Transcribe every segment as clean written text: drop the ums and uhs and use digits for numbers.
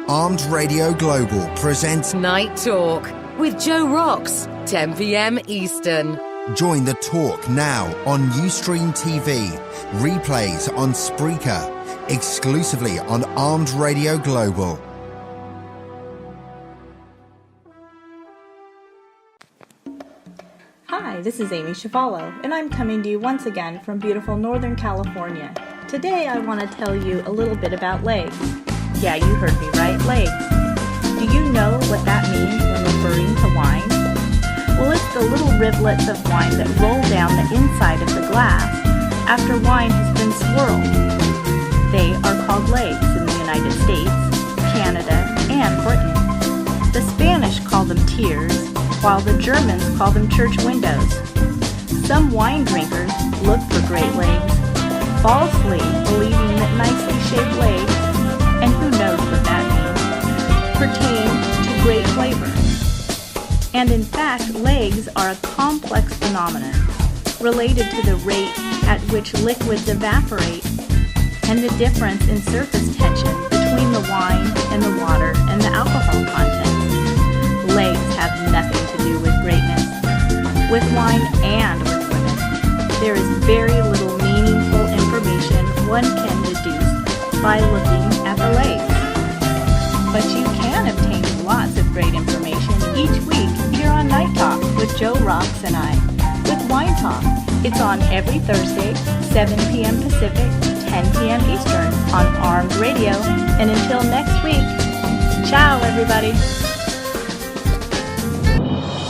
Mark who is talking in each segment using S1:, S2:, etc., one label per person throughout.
S1: Armed Radio Global presents
S2: Night Talk with Joe Rocks, 10 p.m. Eastern.
S1: Join the talk now on Ustream TV, replays on Spreaker, exclusively on Armed Radio Global.
S3: Hi, this is AIMEE CHIOFALO, and I'm coming to you once again from beautiful Northern California. Today I want to tell you a little bit about legs. Yeah, you heard me right, legs. Do you know what that means when referring to wine? Well, it's the little rivulets of wine that roll down the inside of the glass after wine has been swirled. They are called legs in the United States, Canada, and Britain. The Spanish call them tears, while the Germans call them church windows. Some wine drinkers look for great legs, falsely believing that nicely shaped legs, and who knows what that means, pertain to great flavor. And in fact, legs are a complex phenomenon related to the rate at which liquids evaporate and the difference in surface tension between the wine and the water and the alcohol content. Legs have nothing to do with greatness, with wine and with women. There is very little meaningful information one can deduce by looking at the legs. But you can obtain lots of great information each week here on Night Talk with Joe Rocks and I, with Wine Talk. It's on every Thursday, 7 p.m. Pacific, 10 p.m. Eastern on Armed Radio. And until next week, ciao everybody.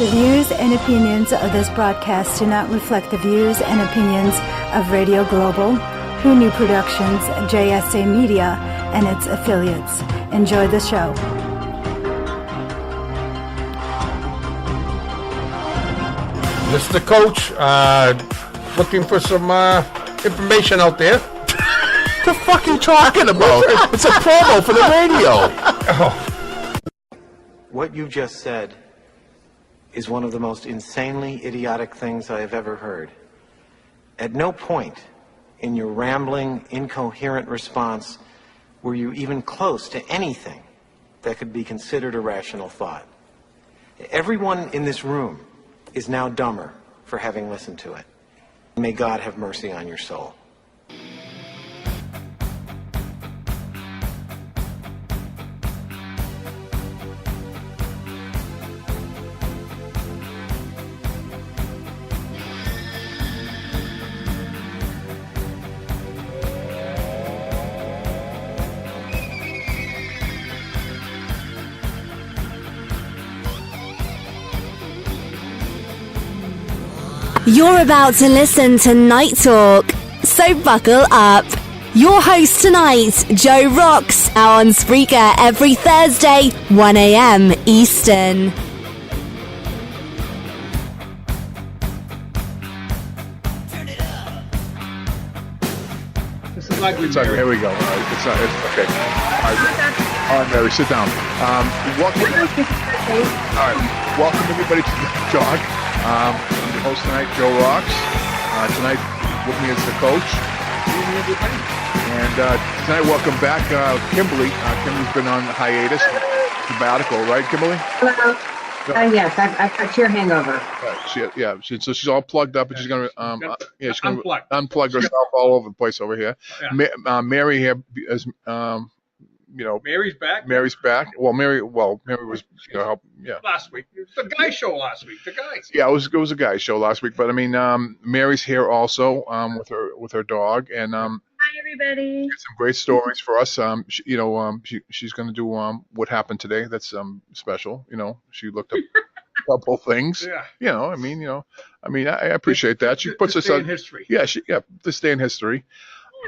S4: The views and opinions of this broadcast do not reflect the views and opinions of Radio Global, Who Knew Productions, JSA Media, and its affiliates. Enjoy the show.
S5: Mr. Coach, looking for some information out there.
S6: What the fuck are you talking about? It's a promo for the radio.
S5: Oh.
S7: What you just said is one of the most insanely idiotic things I have ever heard. At no point in your rambling, incoherent response were you even close to anything that could be considered a rational thought. Everyone in this room is now dumber for having listened to it. May God have mercy on your soul.
S8: You're about to listen to Night Talk, so buckle up. Your host tonight, Joe Rocks, out on Spreaker every Thursday, 1 a.m. Eastern.
S5: This is like
S6: It's here we go. It's okay. All right, Mary, sit down. Welcome. All right, welcome everybody to the talk. I'm your host tonight, Joe Rocks. Tonight with me is the coach. And tonight, welcome back, Kimberly. Kimberly's been on hiatus, sabbatical, right, Kimberly?
S9: Hello. Yes, I've got your hangover.
S6: So she's all plugged up, and she's gonna she's gonna unplug herself all over the place over here. Yeah. Mary here is
S5: Mary's back.
S6: Mary's back. Mary was help. Yeah.
S5: Last week, it was the guy show last week. The guys.
S6: Yeah, it was a guy show last week, but I mean, Mary's here also with her dog, and
S9: hi everybody.
S6: Some great stories for us. She's going to do what happened today. That's special. She looked up a couple things. Yeah. I appreciate that. She puts us on history. Yeah. This day in history.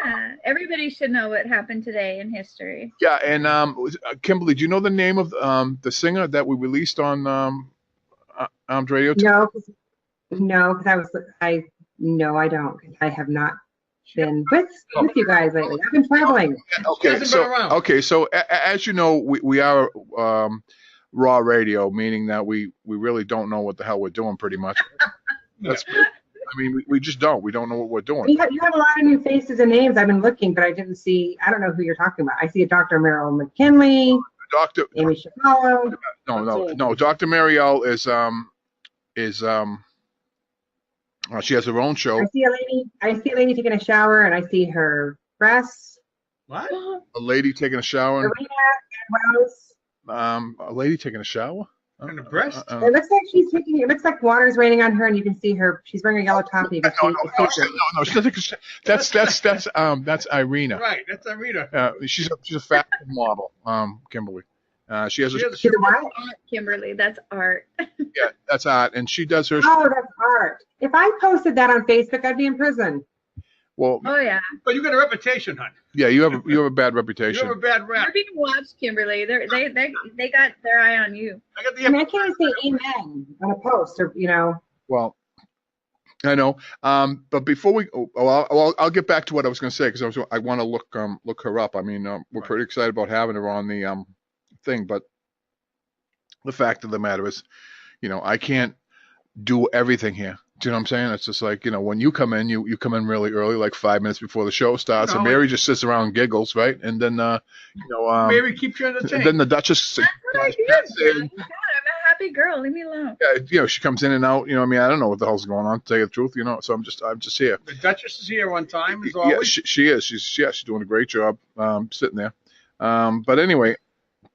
S9: Yeah, everybody should know what happened today in history.
S6: Yeah, and Kimberly, do you know the name of the singer that we released on Armed Radio?
S9: No, because I don't. I have not been with you guys lately. I've been traveling.
S6: Okay, so as you know, we are raw radio, meaning that we really don't know what the hell we're doing, pretty much. I mean, we just don't. We don't know what we're doing.
S9: You have a lot of new faces and names. I've been looking, but I don't know who you're talking about. I see a Dr. Merrill McKinley.
S6: Doctor.
S9: Amy CHIOFALO.
S6: No. Dr. Marielle she has her own show.
S9: I see a lady taking a shower, and I see her breasts.
S5: What?
S6: A lady taking a shower.
S9: Arena and Rose.
S6: A lady taking a shower.
S5: And the breast?
S9: It looks like she's taking. It looks like water's raining on her, and you can see her. She's wearing a yellow top. And you can see
S6: No. She's not taking a shower. That's Irina.
S5: Right, that's Irina.
S6: She's a fashion model. Kimberly. She has a.
S9: She's a what?
S10: Kimberly, that's art.
S6: Yeah, that's art, and she does her.
S9: Oh, that's art. If I posted that on Facebook, I'd be in prison.
S6: Well.
S10: Oh yeah.
S5: But you got a reputation, hon.
S6: Yeah, you have a bad reputation.
S5: You have a bad rap.
S10: You're being watched, Kimberly. They got their eye on you.
S5: I got the.
S9: I can't even say amen on a post, or
S6: Well, I know. But before we, I'll get back to what I was going to say because I want to look her up. I mean, we're pretty excited about having her on the thing, but the fact of the matter is, I can't do everything here. Do you know what I'm saying? It's just like, when you come in, you come in really early, like 5 minutes before the show starts, and Mary just sits around and giggles, right? And then,
S5: Mary keeps you entertained.
S6: Then the Duchess.
S10: That's what I do. God, I'm a happy girl. Leave me alone.
S6: Yeah, she comes in and out. I don't know what the hell's going on, to tell you the truth. So I'm just here.
S5: The Duchess is here one time, as always.
S6: Yeah, she is. She's doing a great job sitting there. But anyway,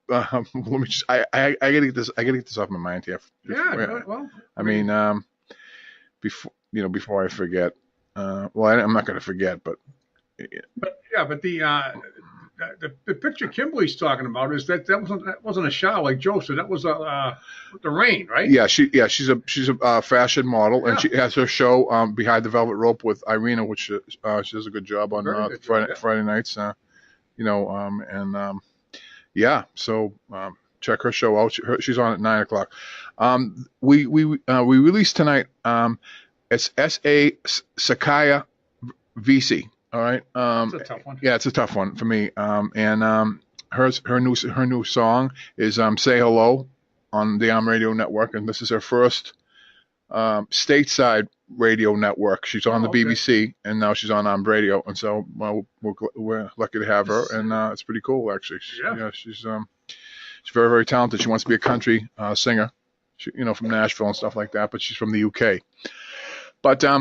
S6: let me just. I gotta get this. I gotta get this off my mind here.
S5: Yeah. Well.
S6: I mean, before I forget. Well, I'm not gonna forget, but.
S5: But the picture Kimberly's talking about is that wasn't a shower like Joe said. That was the rain, right?
S6: Yeah, she's a fashion model, and she has her show Behind the Velvet Rope with Irina, which she does a good job on Friday nights. So check her show out. She's on at 9:00. We released tonight. It's S.A. Sakaya VC. All right.
S5: It's a tough one.
S6: Yeah, it's a tough one for me. And her new song is "Say Hello" on the AIMEE Radio Network, and this is her first stateside radio network. She's on the BBC, and now she's on AIMEE Radio, and so we're lucky to have her, and it's pretty cool actually. She's very, very talented. She wants to be a country singer, from Nashville and stuff like that, but she's from the UK. But I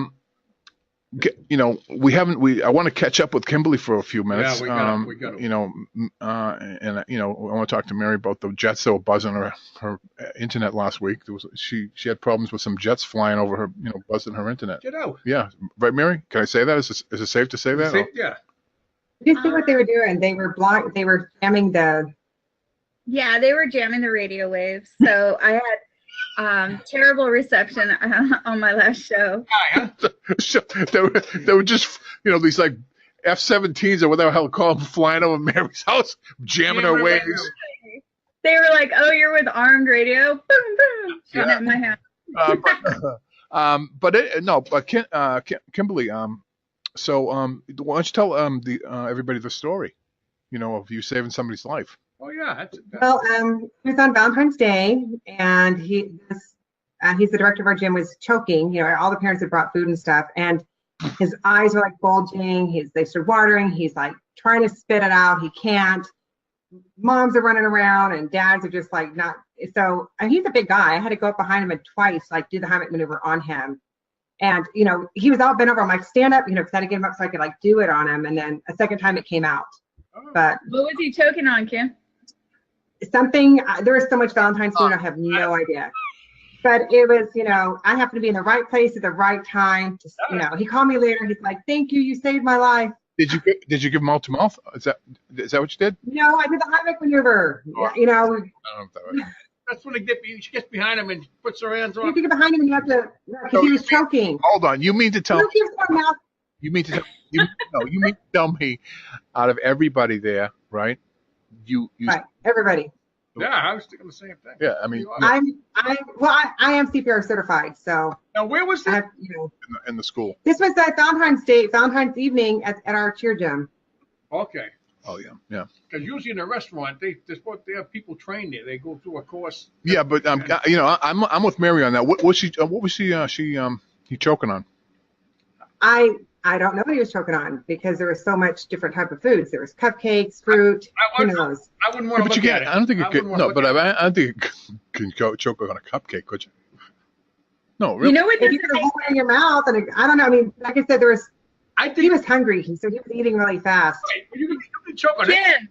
S6: want to catch up with Kimberly for a few minutes.
S5: Yeah, we got
S6: I want to talk to Mary about the jets that were buzzing her internet last week. She had problems with some jets flying over her, buzzing her internet.
S5: Get out.
S6: Yeah, right, Mary. Can I say that? Is it safe to say that?
S5: Yeah.
S9: Did you see what they were doing? They were jamming the.
S10: Yeah, they were jamming the radio waves. So I had terrible reception on my last show.
S6: They were just, these like F-17s or whatever the hell call them, flying over Mary's house, jamming her waves.
S10: They were like, "Oh, you're with Armed Radio." Boom, boom. Shooting at my house.
S6: But Kimberly. So why don't you tell everybody the story, of you saving somebody's life?
S5: Oh yeah.
S9: Well, it was on Valentine's Day, and he's the director of our gym, was choking. All the parents had brought food and stuff, and his eyes were like bulging. They started watering. He's like trying to spit it out. He can't. Moms are running around, and dads are just like not. So, and he's a big guy. I had to go up behind him and twice, like, do the Heimlich maneuver on him. And he was all bent over. I'm like, stand up, because I had to get him up so I could like do it on him. And then a second time it came out. But
S10: what was he choking on, Kim?
S9: Something. There was so much Valentine's food. I have no idea. But it was, I happened to be in the right place at the right time. He called me later. He's like, "Thank you. You saved my life."
S6: Did you give mouth to mouth? Is that what you did?
S9: No, I did the Heimlich maneuver.
S5: That's when she gets behind him and puts her hands on.
S9: You have to get behind him, and you have to, because he was choking.
S6: Hold on. You mean to tell me? You mean to tell me, out of everybody there, right?
S9: Right, everybody.
S5: Yeah, I was thinking the same thing.
S6: Yeah, I mean,
S9: I am CPR certified. So
S5: now, where was that?
S6: In the school.
S9: This was at Valentine's evening at our cheer gym.
S5: Okay.
S6: Oh yeah.
S5: Because usually in a restaurant, they have people trained there. They go through a course.
S6: Yeah, but I'm with Mary on that. What was he choking on?
S9: I don't know what he was choking on because there was so much different type of foods. There was cupcakes, fruit, who knows?
S5: I wouldn't want to
S6: But you
S5: look at
S6: can't.
S5: it.
S6: I don't think it could.
S5: wouldn't wanna
S6: No,
S5: look
S6: but
S5: at it.
S6: I don't think it can choke on a cupcake, could you? No, really.
S10: You know what
S9: If you
S10: doesn't
S9: could
S10: make
S9: hold it in your mouth, and I don't know. I mean, like I said, he was hungry, so he was eating really fast.
S5: Right, you can choke on it.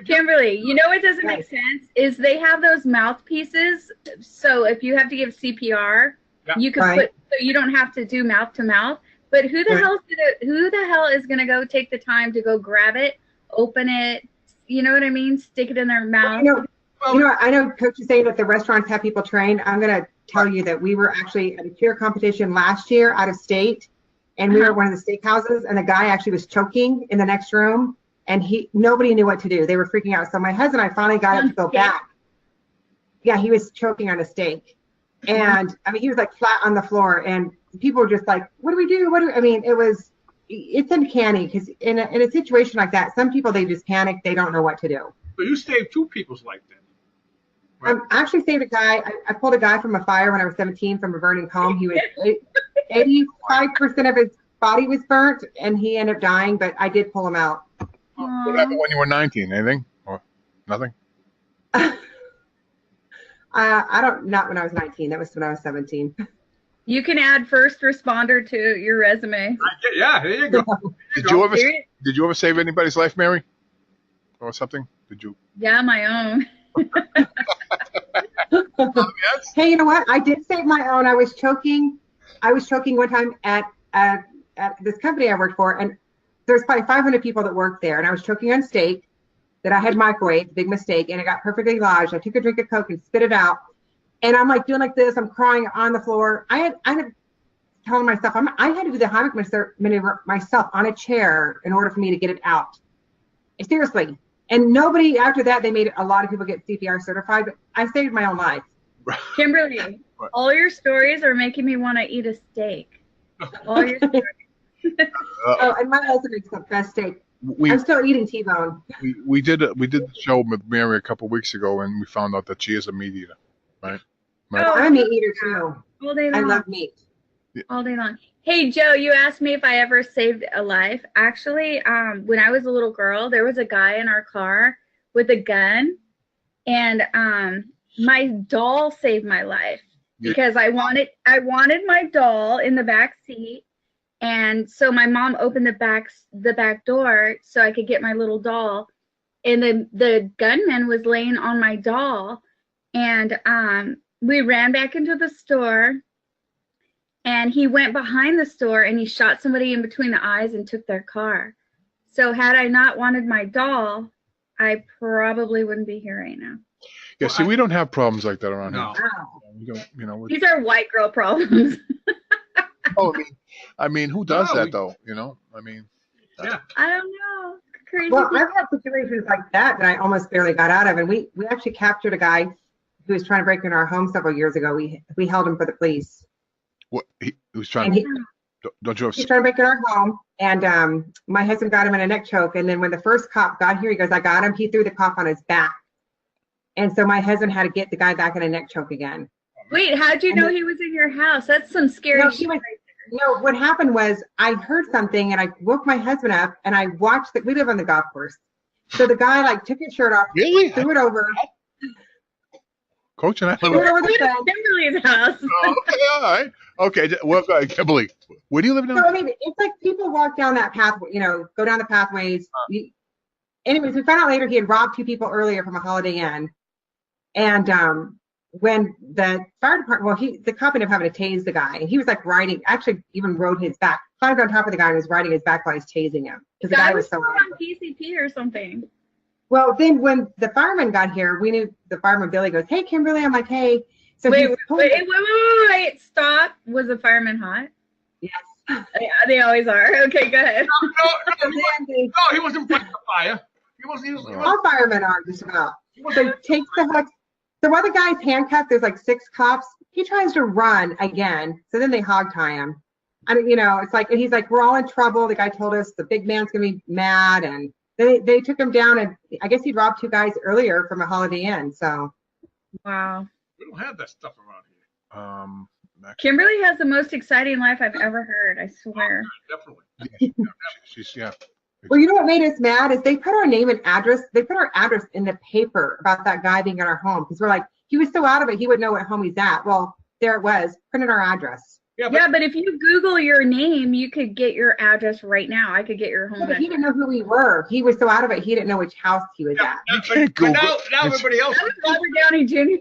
S10: Kimberly, you know what doesn't
S9: Right.
S10: make sense is they have those mouthpieces. So if you have to give CPR, you can
S9: Right.
S10: so you don't have to do mouth to mouth. But who the hell is gonna go take the time to go grab it, open it? You know what I mean? Stick it in their mouth.
S9: I know Coach is saying that the restaurants have people trained. I'm going to tell you that we were actually at a cheer competition last year out of state, and we were at one of the steakhouses, and the guy actually was choking in the next room, and nobody knew what to do. They were freaking out. So my husband and I finally got him to go back. Yeah, he was choking on a steak. And I mean, he was like flat on the floor, and people were just like, what do we do? I mean, it's uncanny because in a situation like that, some people, they just panic. They don't know what to do.
S5: So you saved 2 people's life then.
S9: I actually saved a guy. I pulled a guy from a fire when I was 17 from a burning home. He was 85% of his body was burnt, and he ended up dying, but I did pull him out.
S6: What happened when you were 19? Anything? Or nothing?
S9: Not when I was 19. That was when I was 17.
S10: You can add first responder to your resume.
S5: Yeah, there you go.
S6: Did you ever save anybody's life, Mary? Or something? Did you?
S10: Yeah, my own.
S9: Hey, you know what? I did save my own. I was choking one time at this company I worked for, and there's probably 500 people that worked there, and I was choking on steak that I had microwaved, big mistake, and it got perfectly lodged. I took a drink of Coke and spit it out, and I'm like doing like this. I'm crying on the floor. I had telling myself I had to do the Heimlich maneuver myself on a chair in order for me to get it out. Seriously. And nobody, after that, they made a lot of people get CPR certified, but I saved my own life.
S10: Kimberly, all your stories are making me want to eat a steak. All your stories.
S9: And my husband makes the best steak. I'm still eating T-bone.
S6: We did the show with Mary a couple of weeks ago, and we found out that she is a meat eater, right?
S9: I'm a meat eater too.
S10: All day long.
S9: I love meat.
S10: All day long. Hey, Joe, you asked me if I ever saved a life. Actually, when I was a little girl, there was a guy in our car with a gun, and my doll saved my life because I wanted my doll in the back seat, and so my mom opened the back door so I could get my little doll, and the gunman was laying on my doll, and we ran back into the store. And he went behind the store and he shot somebody in between the eyes and took their car. So had I not wanted my doll, I probably wouldn't be here right now.
S6: Yeah, see, we don't have problems like that around
S5: No.
S6: here. We don't, you know.
S10: These are white girl problems.
S6: I mean, who does that though? You know, I mean.
S5: Yeah.
S10: I don't know. Crazy.
S9: Well, I've had situations like that I almost barely got out of, and we actually captured a guy who was trying to break into our home several years ago. We held him for the police.
S6: What he was trying to? Don't you have?
S9: He's trying to break in our home, and my husband got him in a neck choke. And then when the first cop got here, he goes, "I got him." He threw the cop on his back, and so my husband had to get the guy back in a neck choke again.
S10: Wait, how'd you know he was in your house? That's some scary shit.
S9: No, what happened was I heard something, and I woke my husband up, and I watched we live on the golf course, so the guy like took his shirt off,
S6: really
S9: threw it over.
S6: Coach and I live
S10: Kimberly's house.
S6: Oh, okay, all right. Okay, well, Kimberly, where do you live now?
S9: So I mean, it's like people walk down that path, go down the pathways. Anyways, we found out later he had robbed 2 people earlier from a Holiday Inn, and when the fire department, the cop ended up having to tase the guy, and he was like riding, actually even rode his back, climbed on top of the guy and was riding his back while he's tasing him because the guy was so
S10: on PCP or something.
S9: Well, then when the fireman got here, we knew the fireman Billy goes, "Hey, Kimberly." I'm like, "Hey." So
S10: wait, stop. Was the fireman hot?
S9: Yes.
S10: Yeah, they always are. Okay, go ahead.
S5: No, he wasn't fighting the fire. He wasn't.
S9: All firemen are just about. So takes the hook. So while the guy's handcuffed, there's like 6 cops. He tries to run again. So then they hog tie him. I mean, it's like, and he's like, "We're all in trouble." The guy told us the big man's gonna be mad, and they took him down, and I guess he'd robbed 2 guys earlier from a Holiday Inn. So.
S10: Wow.
S5: We don't have that stuff around here.
S10: Kimberly has the most exciting life I've ever heard. I swear.
S5: Definitely.
S6: She's
S9: Well, you know what made us mad is they put our name and address. They put our address in the paper about that guy being in our home because we're like, he was so out of it, he wouldn't know what home he's at. Well, there it was, printed our address.
S10: Yeah, but if you Google your name, you could get your address right now. I could get your home address.
S9: He didn't know who we were. He was so out of it, he didn't know which house he was at.
S5: But now everybody else.
S10: Robert Downey Jr.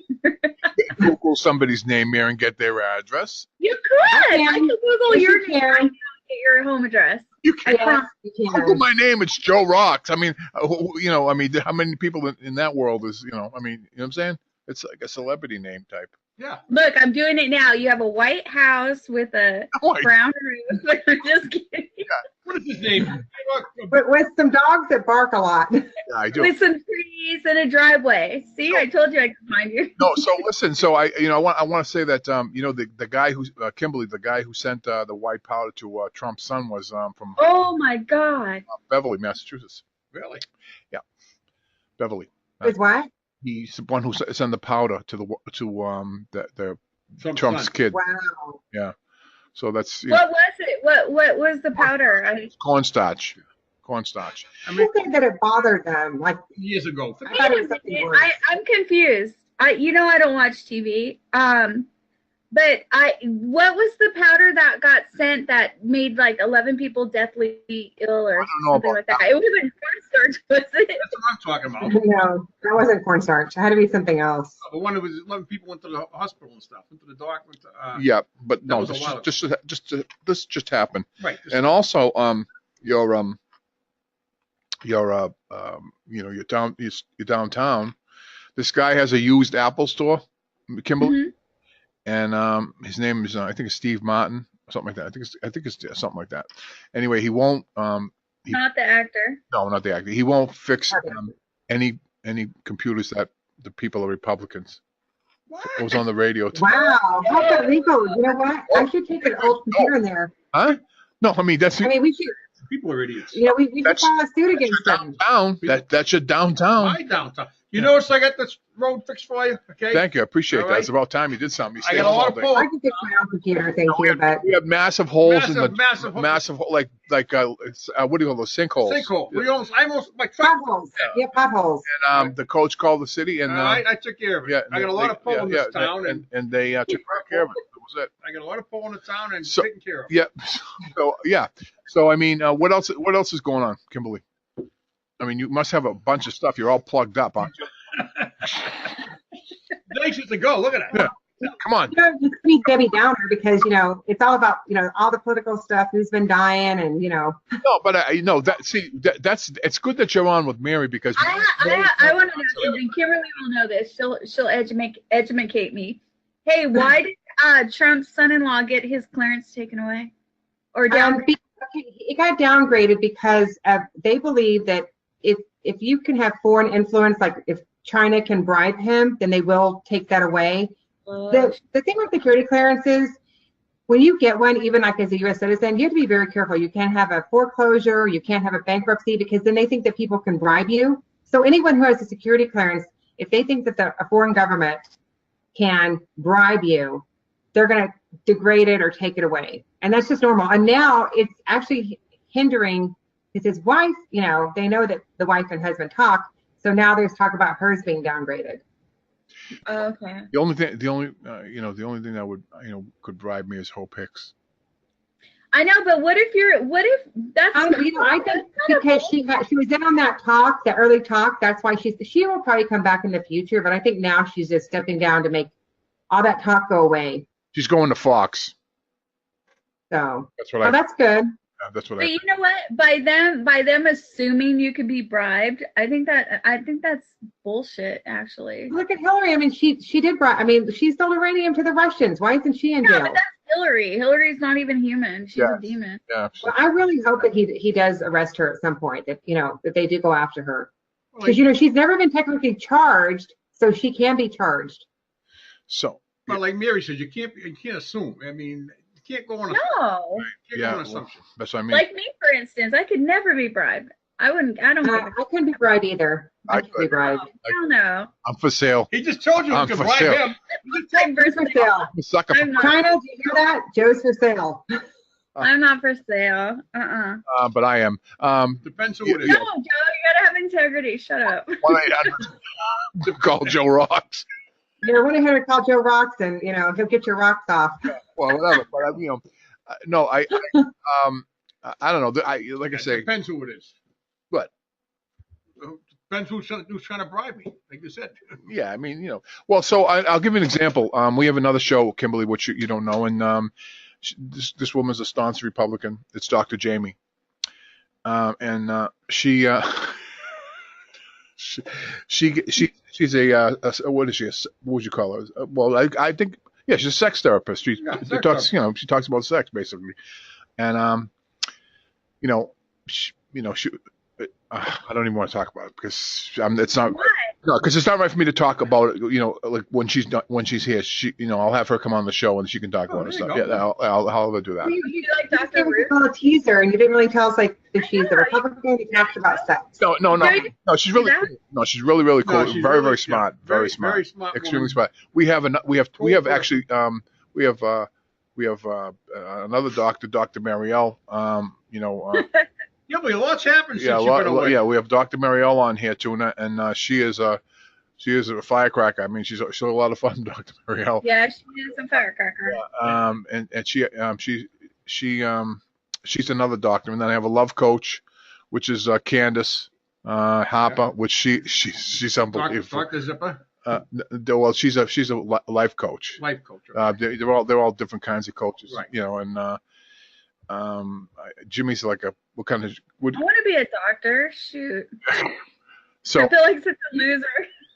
S6: Google somebody's name here and get their address.
S10: You could. I could Google your name right now and get your home address.
S6: You can.
S9: Yes, you can.
S6: Google my name. It's Joe Rocks. I mean, how many people in that world is, you know what I'm saying? It's like a celebrity name type.
S5: Yeah.
S10: Look, I'm doing it now. You have a white house with a brown roof. I'm just kidding.
S6: Yeah.
S5: What is his name?
S9: But with some dogs that bark a lot.
S6: Yeah, I do.
S10: With some trees and a driveway. See, I told you I could find you.
S6: No, so listen. So I want to say that the guy who's Kimberly, the guy who sent the white powder to Trump's son was from.
S10: Oh my God.
S6: Beverly, Massachusetts.
S5: Really?
S6: Yeah, Beverly.
S9: With what?
S6: He's the one who sent the powder to the Trump's
S5: son.
S6: kid.
S9: Wow.
S6: Yeah. So that's.
S10: What was it? What was the powder?
S6: Cornstarch.
S5: I mean,
S9: think that it bothered them like
S5: years ago.
S9: I thought it was something worse.
S10: I'm confused. I don't watch TV. But what was the powder that got sent that made like 11 people deathly ill or something like that? It wasn't cornstarch, was it?
S5: That's what I'm talking about.
S9: No, that wasn't cornstarch. It had to be something else.
S5: The one that was 11 people went to the hospital and stuff, went to the doc.
S6: Yeah, but no,
S5: was a while
S6: this just happened.
S5: Right.
S6: And also, you're downtown. This guy has a used Apple store, Kimberly.
S10: Mm-hmm.
S6: And his name is I think it's Steve Martin, something like that. I think it's something like that. Anyway, he won't.
S10: Not the actor.
S6: No, not the actor. He won't fix any computers that the people are Republicans. What? It was on the radio.
S9: Wow, how about legal? You know what? I should take an old computer in there.
S6: Huh? No, I mean we should.
S5: People are idiots.
S9: You know, we should file a suit against them.
S6: Downtown. That's your downtown.
S5: My downtown. You notice I got this road fixed for you, okay?
S6: Thank you. I appreciate
S5: All
S6: that.
S5: right.
S6: It's about time you did something.
S5: I got a lot of pull.
S9: I can fix my own computer, thank you, but
S6: we have massive holes in the
S5: massive
S6: like what do you call those sinkholes?
S5: Sinkhole. I almost my
S9: potholes. Yeah, potholes.
S6: And the coach called the city and
S5: I took care of it.
S6: Yeah,
S5: I got a lot of pull in this town
S6: and they took care of it. That was it.
S5: I got a lot of pull in the town and taken care of.
S6: Yeah. So I mean, what else is going on, Kimberly? I mean, you must have a bunch of stuff. You're all plugged up, aren't you?
S5: Days to go. Look at that.
S6: Yeah. Come on.
S9: You know, you need Debbie Downer because it's all about all the political stuff, who's been dying, and
S6: No, but that's it's good that you're on with Mary because
S10: I want to know something. Kimberly will know this. She'll educate me. Hey, why did Trump's son-in-law get his clearance taken away or down?
S9: It got downgraded because they believe that if you can have foreign influence, like if China can bribe him, then they will take that away. The thing with security clearances, when you get one, even like as a U.S. citizen, you have to be very careful. You can't have a foreclosure, you can't have a bankruptcy, because then they think that people can bribe you. So anyone who has a security clearance, if they think that a foreign government can bribe you, they're going to degrade it or take it away. And that's just normal. And now it's actually hindering, because his wife, they know that the wife and husband talk. So now there's talk about hers being downgraded.
S10: Okay.
S6: The only thing that would could bribe me is Hope Hicks.
S10: I know, but what if that's?
S9: I think because she was in on that early talk. That's why she will probably come back in the future. But I think now she's just stepping down to make all that talk go away.
S6: She's going to Fox.
S9: So
S6: that's
S9: good.
S6: That's what
S10: but you know what? By them assuming you could be bribed, I think that's bullshit. Actually,
S9: look at Hillary. I mean, she did bribe. I mean, she sold uranium to the Russians. Why isn't she in jail?
S10: But that's Hillary. Hillary's not even human. She's a demon.
S6: Yeah.
S9: Well, I really hope that he does arrest her at some point. That that they do go after her, because she's never been technically charged, so she can be charged.
S6: So,
S5: but like Mary said, you can't assume. I mean. Can't go on
S10: no.
S6: That's what I mean.
S10: Like me, for instance, I could never be bribed. I wouldn't. I don't.
S9: I couldn't be bribed either. I could be bribed.
S10: Hell no.
S6: I'm for sale.
S5: He just told you you could bribe him.
S9: I'm for sale.
S6: I'm a sucker for
S9: China, do you hear that? Joe's for sale.
S10: I'm not for sale.
S6: But I am.
S5: Depends who it is.
S10: No, Joe, you gotta have integrity. Shut up.
S6: 1-800 call Joe Rocks.
S9: Yeah, 1-800 call Joe Rocks, and he'll get your rocks off.
S6: Well, whatever. But no, I don't know. Like I say,
S5: depends who it is.
S6: What?
S5: Depends who's trying to bribe me, like you said.
S6: Yeah, I mean, Well, so I'll give you an example. We have another show, Kimberly, which you don't know, and this woman's a staunch Republican. It's Dr. Jamie, and she's a what is she? What would you call her? Well, I think she's a sex therapist. She talks about sex basically, and I don't even want to talk about it because it's not.
S10: Why?
S6: No, because it's not right for me to talk about it. Like when she's here, I'll have her come on the show and she can talk about her stuff. Yeah, I'll have her do that.
S10: You like Dr. Ruth?
S9: A teaser, and you didn't really tell us if she's a Republican. You talked about sex.
S6: No. She's really cool. No, she's really cool.
S5: No, she's
S6: very
S5: really
S6: smart. Very smart.
S5: Very smart.
S6: Extremely
S5: woman.
S6: smart. We have actually we have another doctor, Dr. Marielle.
S5: Yeah, but lots happened since
S6: Yeah,
S5: you've been away.
S6: yeah, we have Dr. Marielle on here too, and she is a firecracker. I mean, she's a lot of fun, Dr. Marielle.
S10: Yeah, she is a firecracker.
S6: And she's another doctor, and then I have a love coach, which is Candace Harper, which she's unbelievable.
S5: Dr. Zipper.
S6: Well, she's a life coach.
S5: Life coach. Okay.
S6: They're all different kinds of coaches,
S5: Right.
S6: and Jimmy's like what kind of?
S10: I want to be a doctor. Shoot.
S6: So
S10: I feel like such a loser.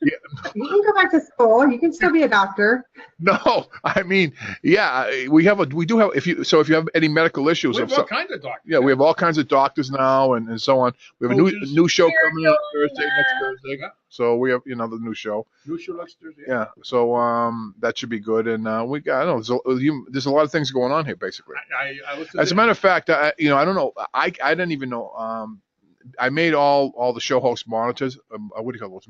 S9: You can go back to school. You can still be a doctor.
S6: no, I mean, yeah, we do have if you have any medical issues,
S5: We have all kinds of doctors.
S6: yeah, we have all kinds of doctors now and so on. We have a new show coming out next Thursday.
S5: Yeah.
S6: So we have the new show.
S5: New show next Thursday.
S6: Yeah. So that should be good, and I don't know. There's a lot of things going on here, basically.
S5: I listened
S6: As
S5: to
S6: a matter of fact, I don't know. I didn't even know. I made all the show host monitors. What do you call those?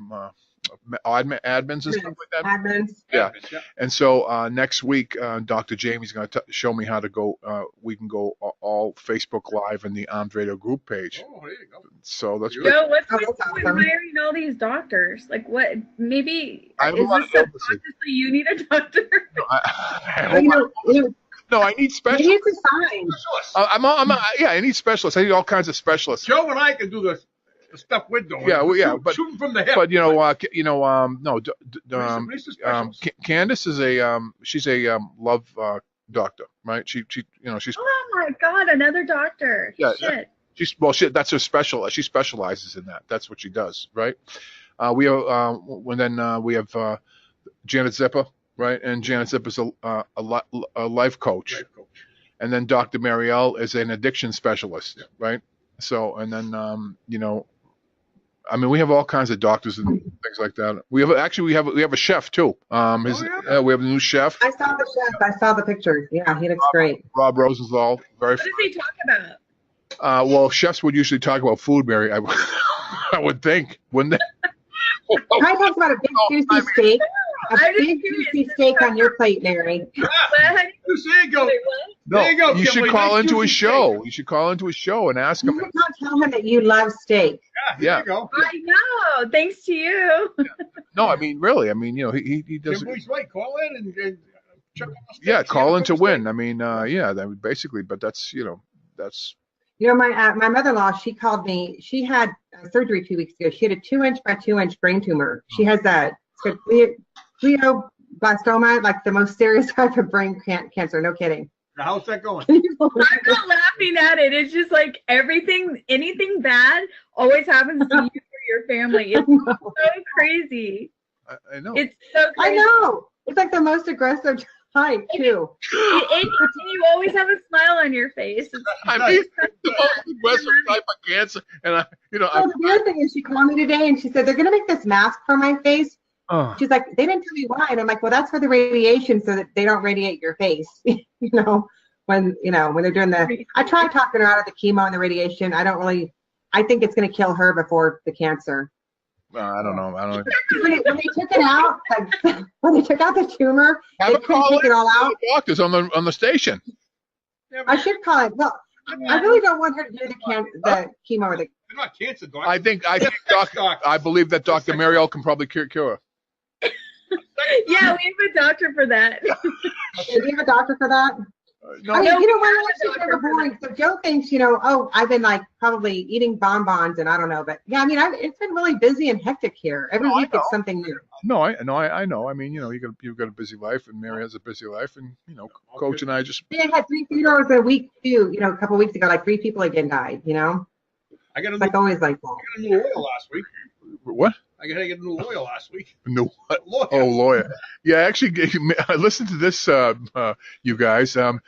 S6: Admins and stuff like that.
S9: Admins.
S6: Yeah. And so next week, Dr. Jamie's going to show me how to go. We can go all Facebook Live and the Armed Radio group page.
S5: Oh, there you go.
S6: So that's
S5: Joe,
S6: great.
S10: Joe, what's
S9: that's
S10: with
S9: awesome.
S10: hiring all these doctors? Like, what? Maybe
S6: I have a
S10: is
S6: lot
S10: this
S6: of illnesses.
S10: subconsciously you need a doctor?
S6: No, I need specialists.
S9: Maybe it's a sign.
S6: I need specialists. I need all kinds of specialists.
S5: Joe and I can do the stuff we're doing.
S6: Yeah,
S5: shooting from the hip.
S6: But
S5: He's a specialist.
S6: Candace is she's a love doctor, right? She's
S10: Oh my God, another doctor.
S6: Yeah,
S10: Shit.
S6: that's her special. She specializes in that. That's what she does, right? We have Janet Zipper, right? And Janet Zipper's a life coach.
S5: Life coach.
S6: And then Dr. Marielle is an addiction specialist, right? So, and then we have all kinds of doctors and things like that. We have a chef too. We have a new chef.
S9: I saw the chef. I saw the pictures. Yeah, he looks great.
S6: Rob Rosenthal, very.
S10: What does he talk about?
S6: Well, chefs would usually talk about food, Mary. I would think, wouldn't they?
S9: Probably talks about a big juicy steak. A big juicy steak on your plate, Mary.
S5: There you go.
S6: No,
S5: There you go,
S6: you should
S5: Kimberly.
S6: call
S5: Nice
S6: into his
S5: juicy
S6: show.
S5: steak.
S6: You should call into his show and ask him.
S9: You can't tell him that you love steak.
S5: Yeah, there you go.
S10: I know. Thanks to you.
S6: No, I mean, really. I mean, he does.
S5: Kimberly's right. Call in and check out the steak.
S6: Yeah, call in to
S5: Steak.
S6: win. I mean, that basically. But that's that's.
S9: My mother-in-law, she called me. She had surgery 2 weeks ago. She had a 2-inch by 2-inch brain tumor. She has that glioblastoma, like the most serious type of brain cancer. No kidding.
S5: Now, how's that going?
S10: I'm not laughing at it. It's just like anything bad always happens to you or your family. It's so crazy.
S6: I know.
S10: It's so
S9: I
S10: crazy.
S9: know. It's like the most aggressive type too.
S10: And you always have a smile on your face.
S6: I mean, the most aggressive type of cancer, and
S9: The weird thing is, she called me today and she said they're gonna make this mask for my face. She's like, they didn't tell me why, and I'm like, well, that's for the radiation, so that they don't radiate your face. when they're doing the. I tried talking her out of the chemo and the radiation. I think it's gonna kill her before the cancer.
S6: I don't know.
S9: When they took it out, when they took out the tumor, they couldn't take it all out.
S6: Doctors on the station.
S5: Yeah,
S9: I should call it. Well, I really don't want her to do the chemo or the.
S5: They're not cancer doctors.
S6: I think I believe that Dr. Mariel can probably cure her.
S10: Yeah, we have a doctor for that.
S9: Do you have a doctor for that?
S6: No.
S9: I mean,
S10: No,
S9: you know
S10: we
S9: what?
S10: have a
S9: She's
S10: doctor
S9: never
S10: for
S9: boring. So Joe thinks, oh, I've been like probably eating bonbons and I don't know, but yeah, I mean, it's been really busy and hectic here. Every week it's something new.
S6: No, I know. I mean, you've got a busy life, and Mary has a busy life, and Coach and I just.
S9: Yeah, I had 3 funerals a week too. A couple of weeks ago, like 3 people again died.
S5: I got a
S9: It's like always like that.
S5: I got a new lawyer last week.
S6: What?
S5: I got to get a new lawyer last week.
S6: No.
S5: Lawyer.
S6: Oh, lawyer. Yeah, actually, I listened to this, you guys. Well,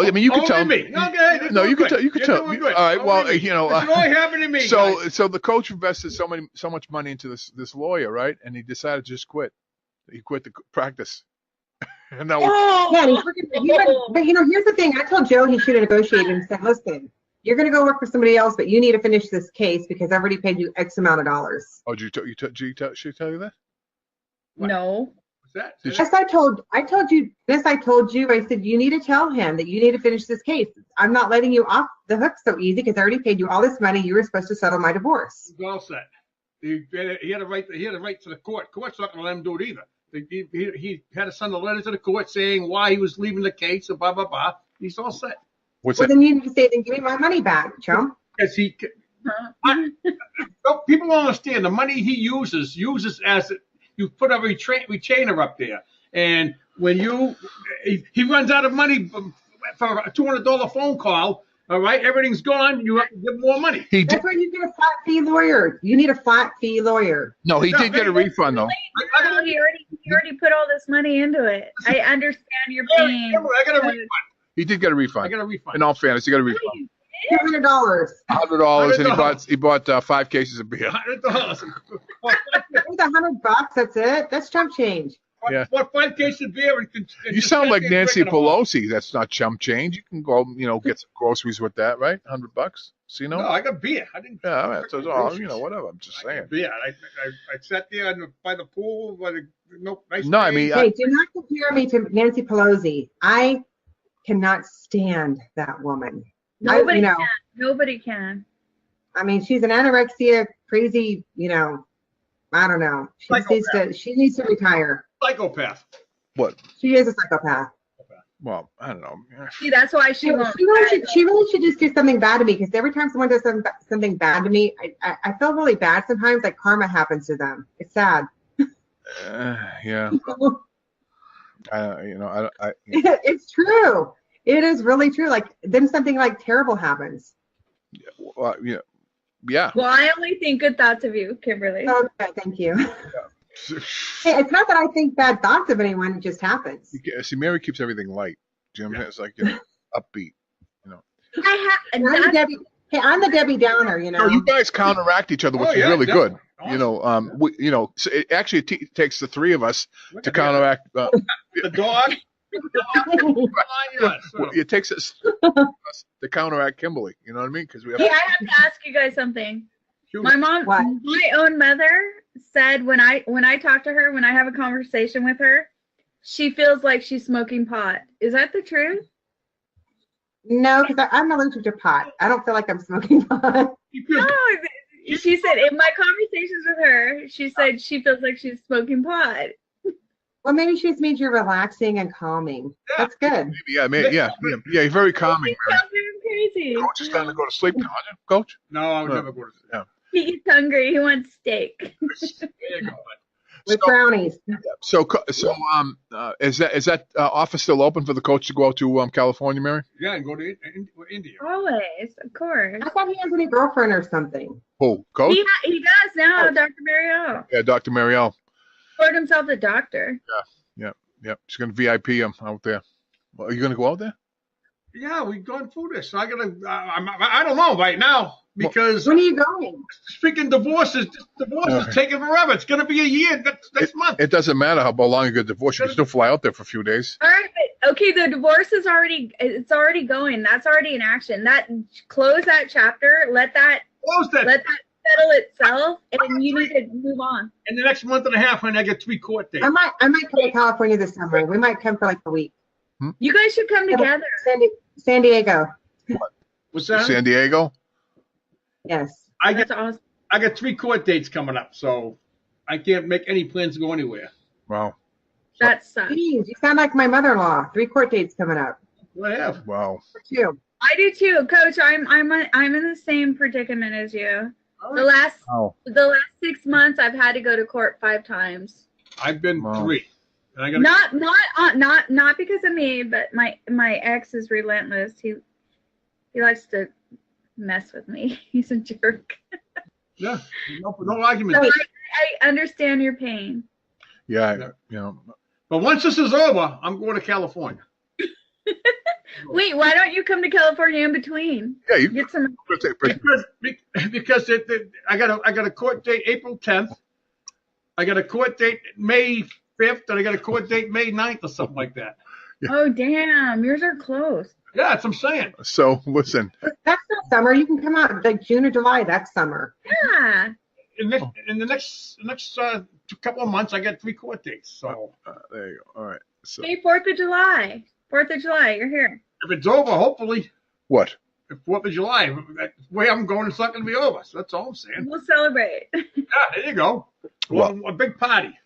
S6: I mean, you could tell
S5: me. Okay,
S6: no, you could tell. You could tell.
S5: All
S6: right. Well,
S5: It's only happened to me.
S6: So the coach invested so much money into this lawyer, right? And he decided to just quit. He quit the practice. And now.
S9: Yeah, but here's the thing. I told Joe he should have negotiated and said, "Listen, you're going to go work for somebody else, but you need to finish this case because I've already paid you X amount of dollars."
S6: Oh, did she tell you that?
S5: What?
S10: No.
S5: That?
S9: Yes, I told you. Yes, I told you. I said you need to tell him that you need to finish this case. I'm not letting you off the hook so easy because I already paid you all this money. You were supposed to settle my divorce.
S5: He's all set. He had a right. He had a right to the court. Court's not going to let him do it either. He had to send a letter to the court saying why he was leaving the case and blah blah blah. He's all set.
S6: What's
S9: well,
S6: that?
S9: Then you need to say, then give me my money back, chum.
S5: Because people don't understand the money he uses as you put a retainer up there. And when he runs out of money for a $200 phone call, all right, everything's gone. You have to give more money.
S9: That's why you get a flat fee lawyer. You need a flat fee lawyer.
S6: No, he did get a refund though.
S10: No, he already put all this money into it. I understand your pain.
S5: I got a refund.
S6: He did get a refund.
S5: I got a refund.
S6: In all fairness, he got a refund.
S9: $200.
S6: $100, and he bought 5 cases of beer.
S5: $100.
S9: With $100, that's it. That's chump change.
S6: Yeah.
S5: What 5 cases of beer? And
S6: you sound like Nancy Pelosi. That's not chump change. You can go, get some groceries with that, right? $100. See,
S5: No, I got beer. I didn't.
S6: Yeah, right. So whatever. I'm just saying.
S5: Beer. I sat there by the pool. Nice.
S6: No, I mean.
S9: Hey, do not compare me to Nancy Pelosi. I cannot stand that woman.
S10: Nobody can. Nobody can.
S9: I mean, she's an anorexia, crazy. I don't know. She needs to retire.
S5: Psychopath.
S6: What?
S9: She is a psychopath.
S6: Well, I don't know.
S10: See, that's why she won't.
S9: She really should just do something bad to me because every time someone does something bad to me, I feel really bad sometimes. Like karma happens to them. It's sad.
S6: Yeah.
S9: It's true. It is really true. Like then something like terrible happens.
S6: Well, yeah.
S10: Well, I only think good thoughts of you, Kimberly.
S9: Okay, thank you. Hey, it's not that I think bad thoughts of anyone; it just happens.
S6: See, Mary keeps everything light. Do you know what I'm saying? It's like upbeat.
S9: I'm the Debbie Downer.
S6: No, you guys counteract each other, which is really good.
S5: Awesome.
S6: So it actually takes the 3 of us to counteract
S5: the dog.
S6: It takes us to counteract Kimberly. You know what I mean? Because we have.
S10: Hey, I have to ask you guys something. My mom, my own mother, said when I talk to her, when I have a conversation with her, she feels like she's smoking pot. Is that the truth?
S9: No, because I'm allergic to pot. I don't feel like I'm smoking pot.
S10: No, she said in my conversations with her, she said she feels like she's smoking pot.
S9: Well, maybe she just means you're relaxing and calming. That's good.
S6: Yeah, you're very calming.
S10: Crazy.
S6: Coach is time to go to sleep now, aren't you, Coach?
S5: No, I would never go to sleep.
S6: Yeah.
S10: He's hungry. He wants steak.
S5: There you go.
S9: With brownies.
S6: So, is that office still open for the coach to go out to California, Mary?
S5: Yeah, and go to India.
S10: Always, of course.
S9: I thought he has any girlfriend or something.
S6: Who, Coach?
S10: He does now, Dr. Mariel.
S6: Yeah, Dr. Mariel.
S10: Called himself the doctor.
S6: Yeah. She's gonna VIP him out there. Well, are you gonna go out there?
S5: Yeah, we've gone through this. So I don't know right now because
S9: when are you going?
S5: Speaking divorces is taking forever. It's gonna be a year next month.
S6: It doesn't matter how long you get divorced. You can still fly out there for a few days.
S10: All right, but okay, the divorce is already going. That's already in action. Close that chapter. Let that settle itself, and you need to move on.
S5: In the next month and a half, when I get 3 court dates.
S9: I might come to California this summer. We might come for like a week.
S10: You guys should come together.
S9: San Diego.
S5: What's that?
S6: San Diego?
S9: Yes.
S10: That's awesome.
S5: I got 3 court dates coming up, so I can't make any plans to go anywhere.
S6: Wow.
S10: That sucks.
S9: Jeez, you sound like my mother-in-law. 3 court dates coming up.
S5: What I have?
S6: Wow.
S9: For you.
S10: I do too, Coach. I'm in the same predicament as you. The last 6 months, I've had to go to court 5 times.
S5: I've been 3. And I
S10: gotta not because of me, but my ex is relentless. He likes to mess with me. He's a jerk.
S5: Yeah, no argument.
S10: So I understand your pain.
S6: Yeah, you know.
S5: But once this is over, I'm going to California.
S10: Wait, why don't you come to California in between?
S6: Yeah, you
S10: get some.
S5: Because I got a court date April 10th. I got a court date May 5th, and I got a court date May 9th or something like that.
S6: Yeah.
S10: Oh damn, yours are close.
S5: Yeah, that's what I'm saying.
S6: So listen.
S9: That's not summer. You can come out like June or July. That's summer.
S10: Yeah.
S5: In the next couple of months, I got 3 court dates. So
S6: there you go. All right. So
S10: hey, 4th of July. 4th of July, you're here.
S5: if it's over, hopefully.
S6: What?
S5: The 4th of July. The way I'm going, it's not going to be over. So that's all I'm saying.
S10: We'll celebrate.
S5: Yeah, there you go. Well, a big party.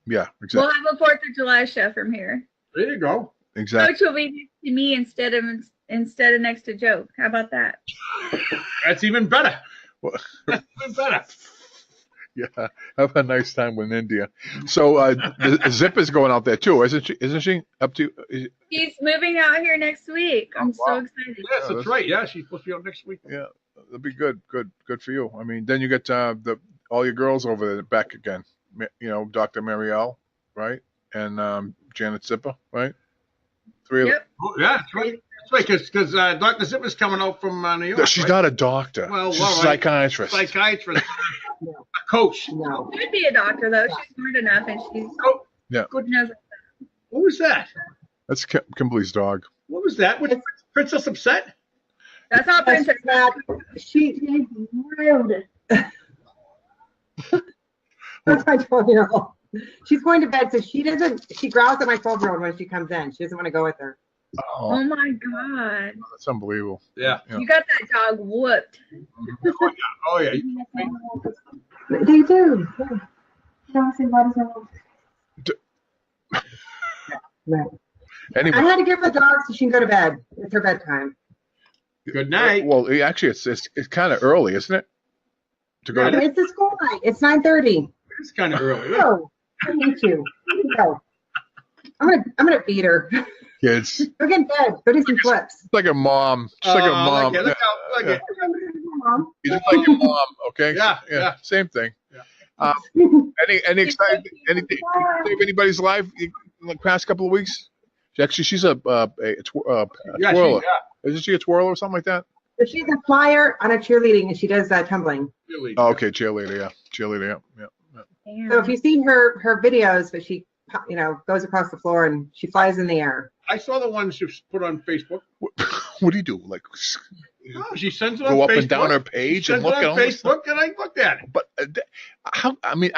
S6: Yeah, exactly.
S10: We'll have a 4th of July show from here.
S5: There you go.
S6: Exactly.
S10: Coach will be next to me instead of next to Joe. How about that?
S5: That's even better.
S6: Well,
S5: That's even better.
S6: Yeah, have a nice time with India. So the Zip is going out there too, isn't she? Isn't she up to?
S10: She's moving out here next week. I'm so excited.
S5: Yes, that's right. Yeah, she's supposed to be out next week.
S6: Yeah, that'll be good. Good for you. I mean, then you get all your girls over there back again. You know, Dr. Marielle, right, and Janet Zipper, right? 3 of them.
S5: Oh, yeah, that's right. That's right, because Dr. Zipper's coming out from New York.
S6: No, she's not a doctor.
S5: Well,
S6: she's a psychiatrist.
S5: Psychiatrist. A coach.
S9: No.
S10: She could be a doctor though. She's smart enough, and she's
S5: Good.
S10: knows.
S5: What was that?
S6: That's Kimberly's dog.
S5: What was that? Was Princess upset?
S10: That's not Princess.
S9: She's rude. That's my 12-year-old. She's going to bed, so she growls at my 12-year-old when she comes in. She doesn't want to go with her.
S10: Oh my God.
S6: That's unbelievable.
S5: Yeah.
S10: You got that dog whooped.
S5: Oh yeah.
S9: They do. Don't say what is wrong. Right.
S6: Anyway.
S9: I had to give her the dog so she can go to bed. It's her bedtime.
S5: Good night.
S6: Well, actually, it's kind of early, isn't it? To go.
S9: It's a school night. It's 9:30.
S5: It's kind of early.
S9: Oh, I hate you. Go. I'm gonna beat her.
S6: Kids.
S9: Go get in bed. Go do some flips.
S6: It's like a mom. She's like a mom.
S5: Look out.
S6: Yeah. You just like your mom, okay?
S5: Yeah.
S6: Same thing.
S5: Yeah.
S6: Any exciting anything save anybody's life in the past couple of weeks? She's a twirler. Isn't she a twirler or something like that?
S9: So she's a flyer on a cheerleading, and she does tumbling.
S6: Oh, okay, cheerleader. Yeah.
S9: So if you see her videos, but she goes across the floor and she flies in the air.
S5: I saw the one she put on Facebook.
S6: What do you do? Like,
S5: she sends it on
S6: go up
S5: Facebook.
S6: and down her page and look at
S5: Facebook, and I looked at it.
S6: But how? I mean,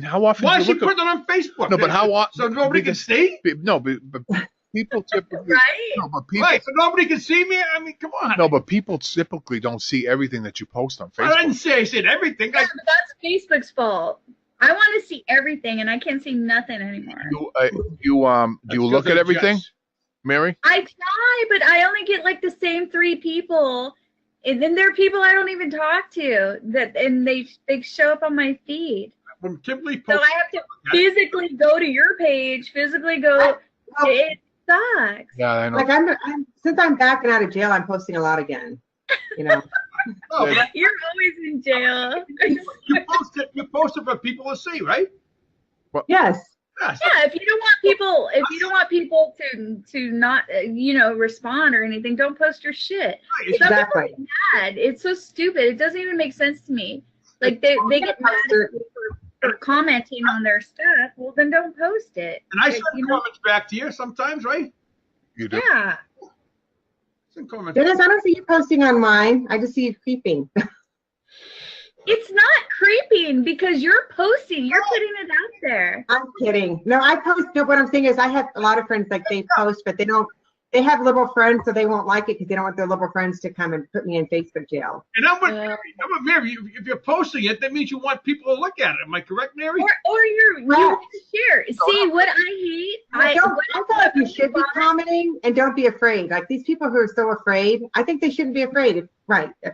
S6: how often?
S5: Why
S6: do
S5: is
S6: you
S5: she
S6: look
S5: putting it on Facebook?
S6: No, but how often?
S5: So nobody can see?
S6: No, but people typically.
S10: Right?
S6: No, but people.
S5: Right, so nobody can see me? I mean, come on.
S6: No, but people typically don't see everything that you post on Facebook.
S5: I didn't say I said everything.
S10: Yeah, but that's Facebook's fault. I want to see everything, and I can't see nothing anymore.
S6: Do you look at everything, Mary?
S10: I try, but I only get like the same 3 people, and then there are people I don't even talk to and they show up on my feed.
S5: When Kimberly
S10: So I have to physically go to your page, physically go. It sucks.
S6: Yeah, I know.
S9: Like since I'm backing out of jail, I'm posting a lot again. You know.
S10: You're always in jail.
S5: You post it for people to see, right?
S9: Yes.
S10: Yeah, if you don't want people to not respond or anything, don't post your shit.
S9: Exactly.
S10: Mad. It's so stupid. It doesn't even make sense to me. Like they get mad at you for commenting on their stuff. Well, then don't post it.
S5: And I send comments back to you sometimes, right?
S6: You do.
S10: Yeah.
S9: Dennis, I don't see you posting on mine. I just see you creeping.
S10: It's not creeping. lying because you're posting. You're putting it out there.
S9: I'm kidding. No, I post. No, what I'm saying is I have a lot of friends like they post, but they have liberal friends, so they won't like it because they don't want their liberal friends to come and put me in Facebook jail.
S5: And I'm with Mary. If you're posting it, that means you want people to look at it. Am I correct, Mary?
S10: Or you want to share. See, what I hate.
S9: I thought you should be commenting and don't be afraid. Like these people who are so afraid, I think they shouldn't be afraid. If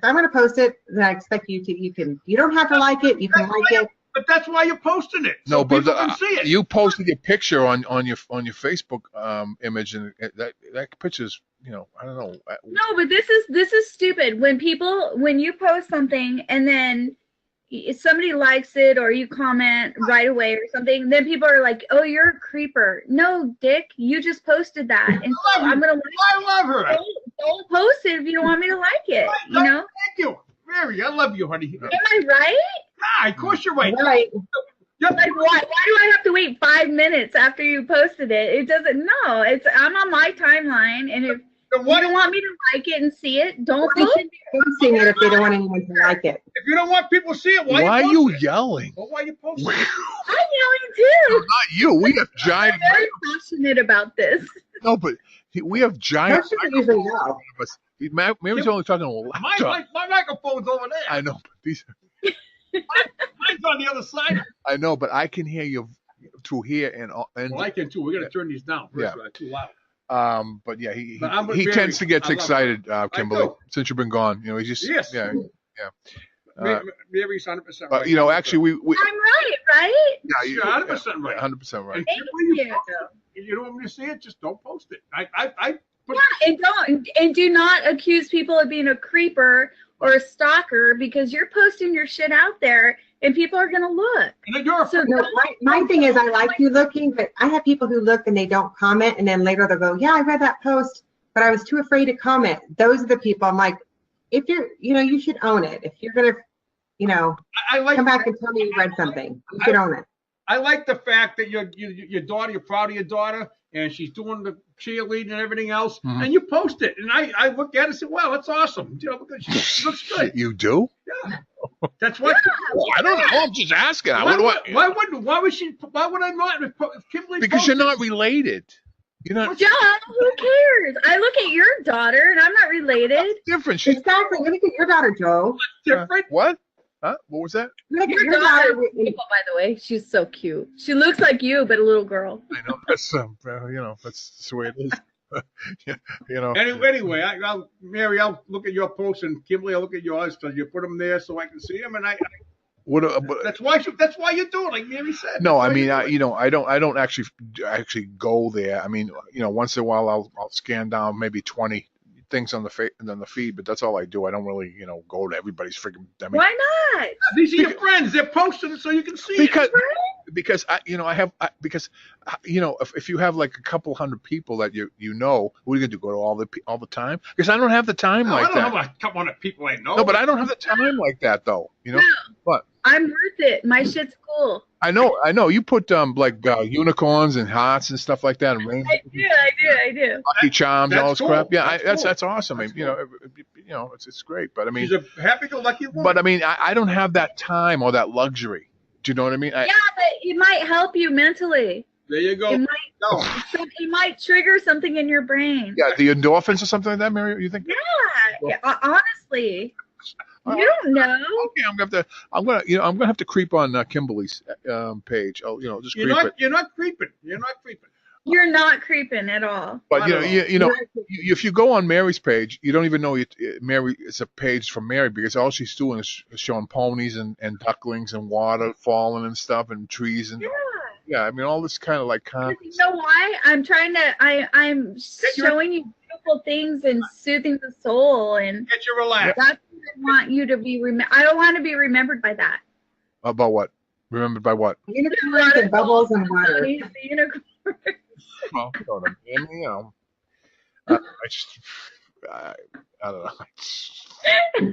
S9: I'm going to post it, then I expect you to. You don't have to like it. You can like it.
S5: But that's why you're posting it. So
S6: no, but
S5: people can see it.
S6: You posted your picture on your Facebook image, and that picture's, I don't know.
S10: No, but this is stupid. When you post something and then somebody likes it or you comment right away or something, then people are like, "Oh, you're a creeper." No, dick, you just posted that, and so I'm gonna.
S5: I love her.
S10: Don't post it if you don't want me to like it.
S5: Thank you, Mary. I love you, honey.
S10: Am I right?
S5: Yeah, of course you're right.
S9: Right.
S10: Like, why do I have to wait 5 minutes after you posted it? It doesn't. No, I'm on my timeline, and if you don't want me to like it and see it, don't post it.
S9: Posting it if they don't want anyone to like it.
S5: If you don't want people to see it,
S6: why are you yelling?
S5: Well, why are you posting it?
S10: I'm yelling too.
S6: No, not you. We have giant.
S10: I'm very passionate about this.
S6: No, but we have giant.
S9: Usually yell.
S6: Mary's only talking on a laptop.
S5: My microphone's over there.
S6: I know, but these.
S5: Mine's on the other side.
S6: I know, but I can hear you through here and.
S5: Well, I can too. We're gonna turn these down.
S6: Yeah.
S5: They're too loud.
S6: But yeah, he
S5: Mary,
S6: tends to get excited, Kimberly, since you've been gone. He just yeah.
S5: Mary's 100% right.
S6: But actually, we
S10: I'm right?
S6: Yeah,
S5: you're 100% right.
S6: 100% right.
S10: Thank you.
S5: If you don't want me to see it, just don't post it.
S10: And do not accuse people of being a creeper or a stalker because you're posting your shit out there and people are gonna look.
S9: My thing is I like you looking, but I have people who look and they don't comment, and then later they'll go, "Yeah, I read that post, but I was too afraid to comment." Those are the people I'm like, if you're, you should own it. If you're gonna, come back and tell me you read something, you should own it.
S5: I like the fact that your daughter, you're proud of your daughter, and she's doing the cheerleading and everything else, and you post it, and I look at it and say, "Wow, that's awesome! Look at she looks good."
S6: You do?
S5: Yeah. That's what.
S6: I don't know. I'm just asking.
S5: Why would I not? Kimberly,
S6: because you're not related. You're not.
S10: John, who cares? I look at your daughter, and I'm not related.
S6: That's different.
S9: Exactly. Look at your daughter, Joe.
S5: Different.
S6: What? Huh? What was that?
S10: Your daughter, by the way, she's so cute. She looks like you, but a little girl.
S6: I know. That's that's the way it is.
S5: Anyway, Mary, I'll look at your posts, and Kimberly, I'll look at yours. So you put them there so I can see them, and that's why you do it, like Mary said.
S6: No, I mean, I don't actually go there. I mean, once in a while I'll scan down maybe 20 things on the feed, but that's all I do. I don't really, go to everybody's freaking.
S10: Why not?
S5: These are your friends. They're posting it so you can see it.
S6: Because if you have like a couple hundred people that what are you gonna do? Go to all the time? Because I don't have the time like that.
S5: I don't have a couple hundred people I know.
S6: No, but I don't have the time like that though. But
S10: I'm worth it. My shit's cool.
S6: I know. You put unicorns and hearts and stuff like that. And
S10: I do.
S6: Lucky Charms, all this
S5: cool.
S6: crap. Yeah,
S5: that's
S6: awesome. I mean, it's great. But I mean,
S5: she's a happy-go-lucky woman.
S6: But I mean, I don't have that time or that luxury. Do you know what I mean?
S10: But it might help you mentally.
S5: There you go.
S10: It might trigger something in your brain.
S6: Yeah, the endorphins or something like that, Mary. You think?
S10: Yeah. Honestly. You don't know.
S6: Okay, I'm gonna have to creep on Kimberly's page. Just creep it.
S5: You're not creeping.
S10: You're not creeping at all.
S6: But if you go on Mary's page, you don't even know Mary. It's a page from Mary because all she's doing is showing ponies and ducklings and water falling and stuff and trees and I mean all this kind of like.
S10: You know why? I'm showing you beautiful things and soothing the soul and
S5: get you relaxed.
S10: That's what I want you to be. I don't want to be remembered by that.
S6: About what? Remembered by what?
S9: Unicorns and bubbles and water.
S6: Well, I don't know.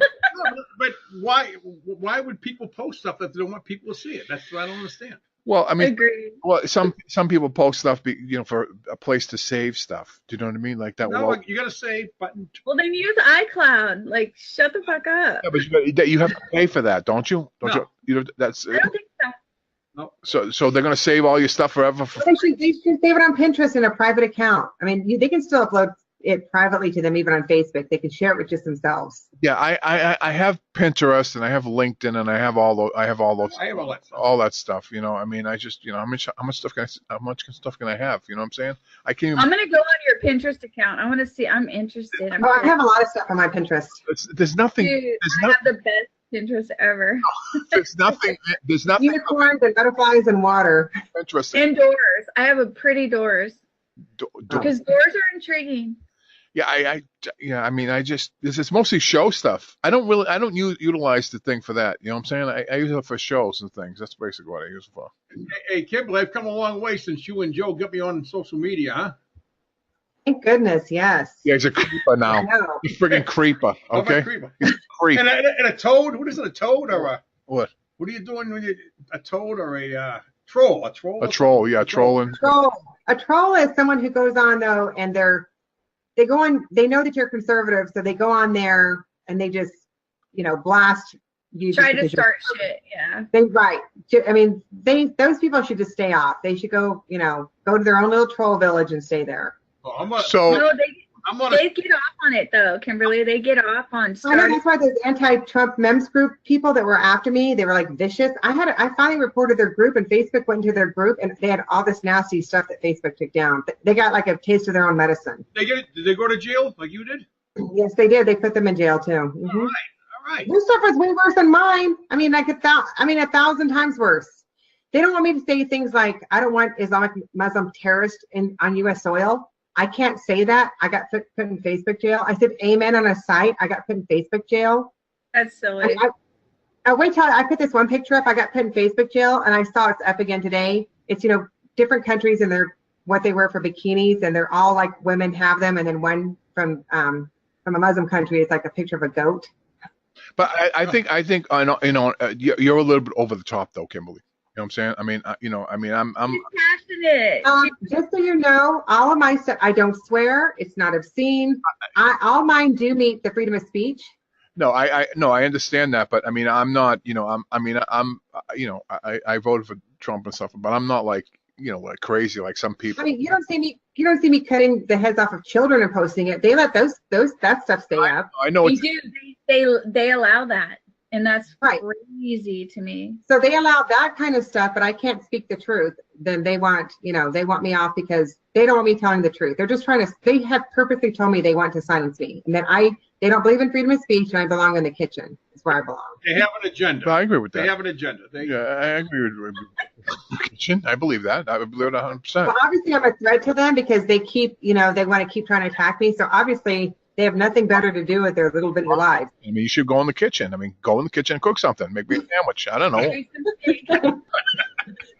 S5: But why would people post stuff that they don't want people to see it? That's what I don't understand.
S6: Well, I mean,
S10: Agreed.
S6: well, some people post stuff, for a place to save stuff. Do you know what I mean? Like that.
S5: No, you got a save button.
S10: Well, then use iCloud. Like, shut the fuck up.
S6: Yeah, but you have to pay for that, don't you? Don't
S5: No.
S6: you? That's.
S10: I don't think so.
S5: No.
S6: So they're gonna save all your stuff forever.
S9: They should save it on Pinterest in a private account. I mean, they can still upload it privately to them, even on Facebook. They can share it with just themselves.
S6: Yeah, I have Pinterest and I have LinkedIn and I have all those.
S5: I have all that stuff.
S6: All that stuff. I mean, I just how much stuff can I have? You know what I'm saying? I can't even.
S10: I'm gonna go on your Pinterest account. I want to see. I'm interested.
S9: I have a lot of stuff on my Pinterest.
S6: There's nothing.
S10: Dude, I have the best Pinterest ever.
S6: There's nothing. There's nothing.
S9: Unicorns and butterflies and water.
S6: Interesting.
S10: And doors. I have a pretty doors. Because doors are intriguing.
S6: Yeah, I mean, this is mostly show stuff. I don't utilize the thing for that. You know what I'm saying? I use it for shows and things. That's basically what I use it for.
S5: Hey, Kimberly, I've come a long way since you and Joe got me on social media, huh?
S9: Thank goodness, yes.
S6: Yeah, he's a creeper now. He's a friggin' creeper. Okay.
S5: I'm a creeper.
S6: He's a creep.
S5: And a toad? What is it? A toad or a
S6: what?
S5: What are you doing when you a toad or a troll? A troll?
S6: A troll, yeah, trolling.
S9: A troll is someone who goes on though, and they go on. They know that you're conservative, so they go on there and they just, blast you.
S10: Try to start shit. Yeah.
S9: I mean, those people should just stay off. They should go to their own little troll village and stay there.
S10: They get off on it though, Kimberly. They get off on.
S9: I know that's why those anti-Trump memes group people that were after me, they were like vicious. I finally reported their group, and Facebook went into their group, and they had all this nasty stuff that Facebook took down. They got like a taste of their own medicine.
S5: Did they go to jail like you did?
S9: Yes, they did. They put them in jail too. Mm-hmm.
S5: All right.
S9: Their stuff was way worse than mine. I mean, like 1,000 times worse. They don't want me to say things like, I don't want Islamic Muslim terrorists on U.S. soil. I can't say that. I got put in Facebook jail. I said amen on a site. I got put in Facebook jail.
S10: That's silly.
S9: Wait till I put this one picture up. I got put in Facebook jail, and I saw it's up again today. It's, different countries and what they wear for bikinis, and they're all like women have them, and then one from a Muslim country is like a picture of a goat.
S6: But I think you're a little bit over the top though, Kimberly. You know what I'm saying? I mean, I'm
S10: passionate.
S9: Just so you know, all of my stuff, I don't swear. It's not obscene. All mine do meet the freedom of speech.
S6: No, I understand that, but I mean, I'm not. I voted for Trump and stuff, but I'm not like crazy like some people.
S9: I mean, you don't see me cutting the heads off of children and posting it. They let that stuff stay up.
S6: I know
S10: they do. They allow that. And that's crazy to me.
S9: So they allow that kind of stuff, but I can't speak the truth. Then they want me off because they don't want me telling the truth. They're just they have purposely told me they want to silence me. And then they don't believe in freedom of speech, and I belong in the kitchen. It's where I belong.
S5: They have an agenda.
S6: I agree with that.
S5: They have an agenda.
S6: I agree with the kitchen. I believe that. I believe it 100%.
S9: Well, obviously I'm a threat to them because they keep, they want to keep trying to attack me. So obviously they have nothing better to do with their little bitty lives.
S6: I mean, you should go in the kitchen. I mean, go in the kitchen and cook something. Make me a sandwich. I don't know.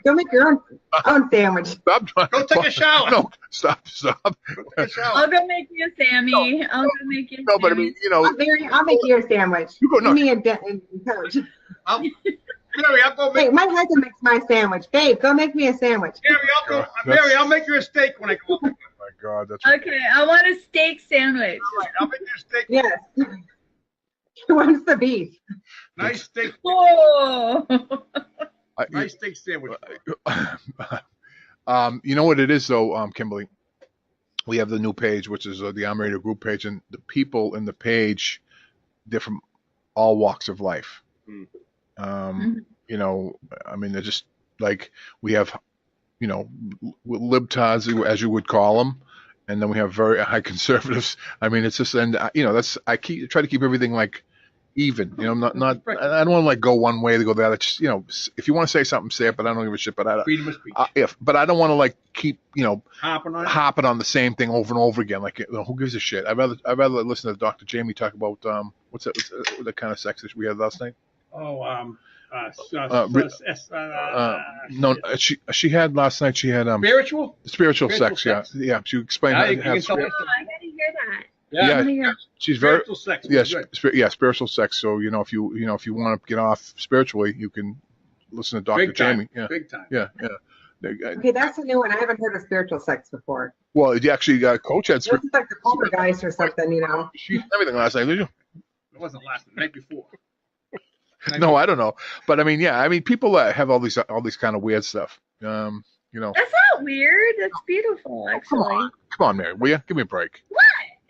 S9: Go make your own sandwich.
S6: Stop trying.
S5: Go take a shower.
S6: No, stop.
S10: I'll go make you a Sammy. I'll go make you a
S6: No, but I mean,
S9: I'll make you a sandwich.
S6: You go, no.
S9: Me and Coach.
S5: Mary, I'll go make.
S9: Hey, my husband makes my sandwich. Babe, go make me a sandwich.
S5: Mary, I'll make you a steak when I go.
S6: Oh my God, that's
S10: okay. I want a steak sandwich.
S5: All right, I'll make you a steak.
S9: Yes. He wants the beef.
S5: Nice steak.
S10: Oh.
S5: Nice steak sandwich.
S6: You know what it is though, Kimberly? We have the new page, which is the I'm Radio group page, and the people in the page, they're from all walks of life. I mean, they're just like we have, libtards, as you would call them, and then we have very high conservatives. I mean, it's just, and I try to keep everything like even. I don't want to like go one way to go the other. Just, if you want to say something, say it. But I don't give a shit. But
S5: freedom of speech.
S6: But I don't want to like keep
S5: hopping
S6: on the same thing over and over again. Like, who gives a shit? I'd rather listen to Dr. Jamie talk about what's that kind of sex we had last night.
S5: Oh,
S6: no, she had last night. She had spiritual sex.
S5: Sex?
S6: Yeah. She explained how to have.
S10: I gotta hear that.
S5: Yeah,
S6: she's
S5: spiritual sex.
S6: Spiritual sex. So if you want to get off spiritually, you can listen to Dr.
S5: Big time.
S6: Jamie. Yeah,
S5: Big time.
S6: yeah.
S9: Okay, that's a new one. I haven't heard of spiritual sex before.
S6: Well, you actually Coach had
S9: This is like the poltergeist or something, you know.
S6: she everything last night, did you?
S5: It wasn't last night, the night before.
S6: No, I don't know, but I mean, yeah, I mean, people have all these kind of weird stuff. You know.
S10: That's not weird. That's beautiful, actually.
S6: Come on, Mary, will you give me a break?
S10: What?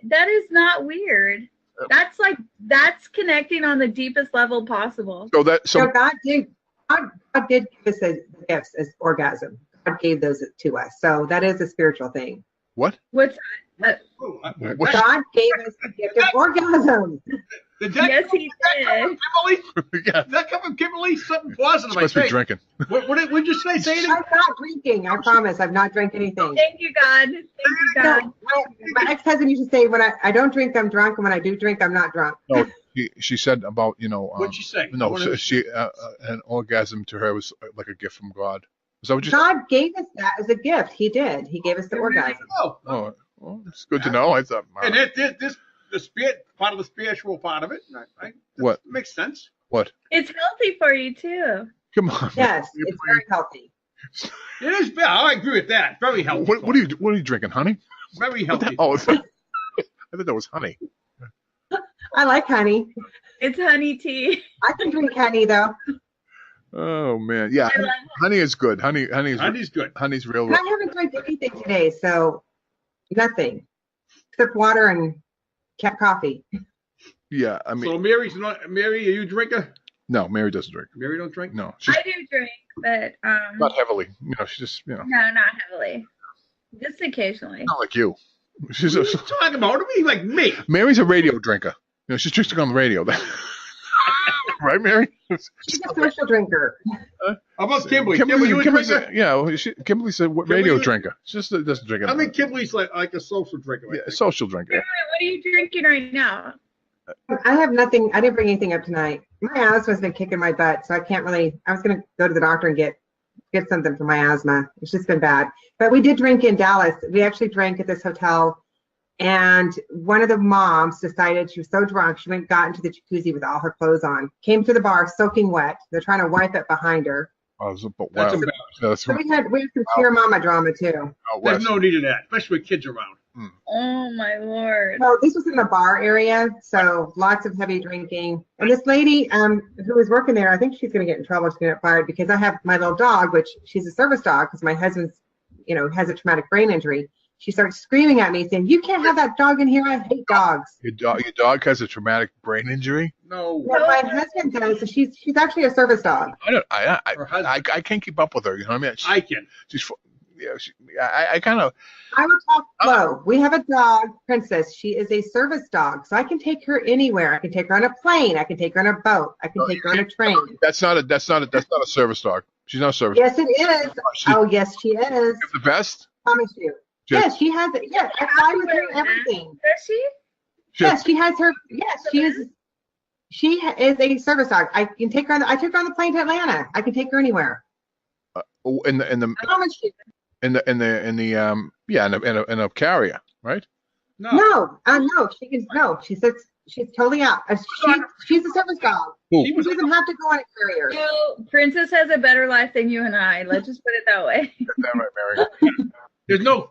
S10: That is not weird. That's connecting on the deepest level possible.
S6: So
S9: God did give us the gifts as orgasm. God gave those to us. So that is a spiritual thing.
S6: What?
S10: What's that?
S9: God gave us the gift of orgasm.
S10: Yes, he did.
S5: Kimberly?
S6: Yeah.
S5: Did that come from Kimberly? Something positive,
S6: She must be drinking.
S5: What did you say? Say it again.
S9: I'm not drinking. I promise. I've not drank anything.
S10: Thank you, God. Thank you, God.
S9: No, my ex-husband used to say, when I don't drink, I'm drunk, and when I do drink, I'm not drunk.
S6: No, she said about, you know.
S5: What'd she say?
S6: No, she an orgasm to her was like a gift from God. Is that what you said?
S9: God gave us that as a gift. He did. He gave us the orgasm.
S6: Oh, well, it's good to know. I thought.
S5: And the spirit part of the spiritual part of it. Right?
S6: What
S5: makes sense?
S6: What?
S10: It's healthy for you too.
S6: Come on.
S9: Yes, it's very healthy.
S5: It is. I agree with that. Very healthy.
S6: What are you drinking, honey?
S5: Very healthy.
S6: Oh, I thought that was honey.
S9: I like honey.
S10: It's honey tea.
S9: I can drink honey though.
S6: Oh man, yeah, honey is good. Honey's
S5: good.
S6: Honey's real.
S9: And I haven't drank anything today, so nothing except water and coffee.
S6: Yeah, I mean.
S5: So Mary's not. Mary, are you a drinker?
S6: No, Mary doesn't drink.
S5: Mary don't drink.
S6: No,
S10: I do drink, but
S6: not heavily. You know, she just
S10: No, not heavily. Just occasionally.
S6: Not like you. She's
S5: what are you talking about? What do you mean, like me?
S6: Mary's a radio drinker. You know, she's drinking on the radio. Right, Mary?
S9: She's a social drinker.
S5: How about Kimberly? Kimberly, you a drinker?
S6: Yeah, Kimberly said radio drinker. She just doesn't drink it.
S5: I mean, Kimberly's like a social drinker.
S6: Yeah, a social drinker.
S10: What are you drinking right now?
S9: I have nothing. I didn't bring anything up tonight. My asthma's been kicking my butt, so I can't really. I was going to go to the doctor and get something for my asthma. It's just been bad. But we did drink in Dallas. We actually drank at this hotel, and one of the moms decided she was so drunk she went and got into the jacuzzi with all her clothes on. Came to the bar soaking wet. They're trying to wipe it behind her.
S6: Oh, wow.
S9: So we had some cheer mama drama too.
S5: There's no need of that, especially with kids around.
S10: Oh my Lord.
S9: Well, this was in the bar area, so lots of heavy drinking. And this lady who was working there, I think she's going to get in trouble. She's going to get fired because I have my little dog, which she's a service dog because my husband's, has a traumatic brain injury. She starts screaming at me saying, "You can't have that dog in here. I hate dogs."
S6: Your dog has a traumatic brain injury?
S5: No.
S9: Well, my husband does. So she's actually a service dog.
S6: I can't keep up with her. You know what I mean?
S5: I can.
S6: I kind of.
S9: I would talk slow. We have a dog, Princess. She is a service dog, so I can take her anywhere. I can take her on a plane. I can take her on a boat. I can take her on a train.
S6: That's not a service dog. She's not a service.
S9: Yes, it is. Yes, she is.
S6: The best.
S9: Promise you. Yes, she has it. Yes, I fly with her and everything.
S10: Does she?
S9: Yes, she has her. Yes, she is. She is a service dog. I can take her on. I took her on the plane to Atlanta. I can take her anywhere.
S6: In the.
S9: I promise you.
S6: In a carrier, right?
S9: No. She is no. She says she's totally out. She's a service dog. She doesn't have to go on a carrier.
S10: Princess has a better life than you and I. Let's just put it that way.
S6: That's right, Mary.
S5: There's no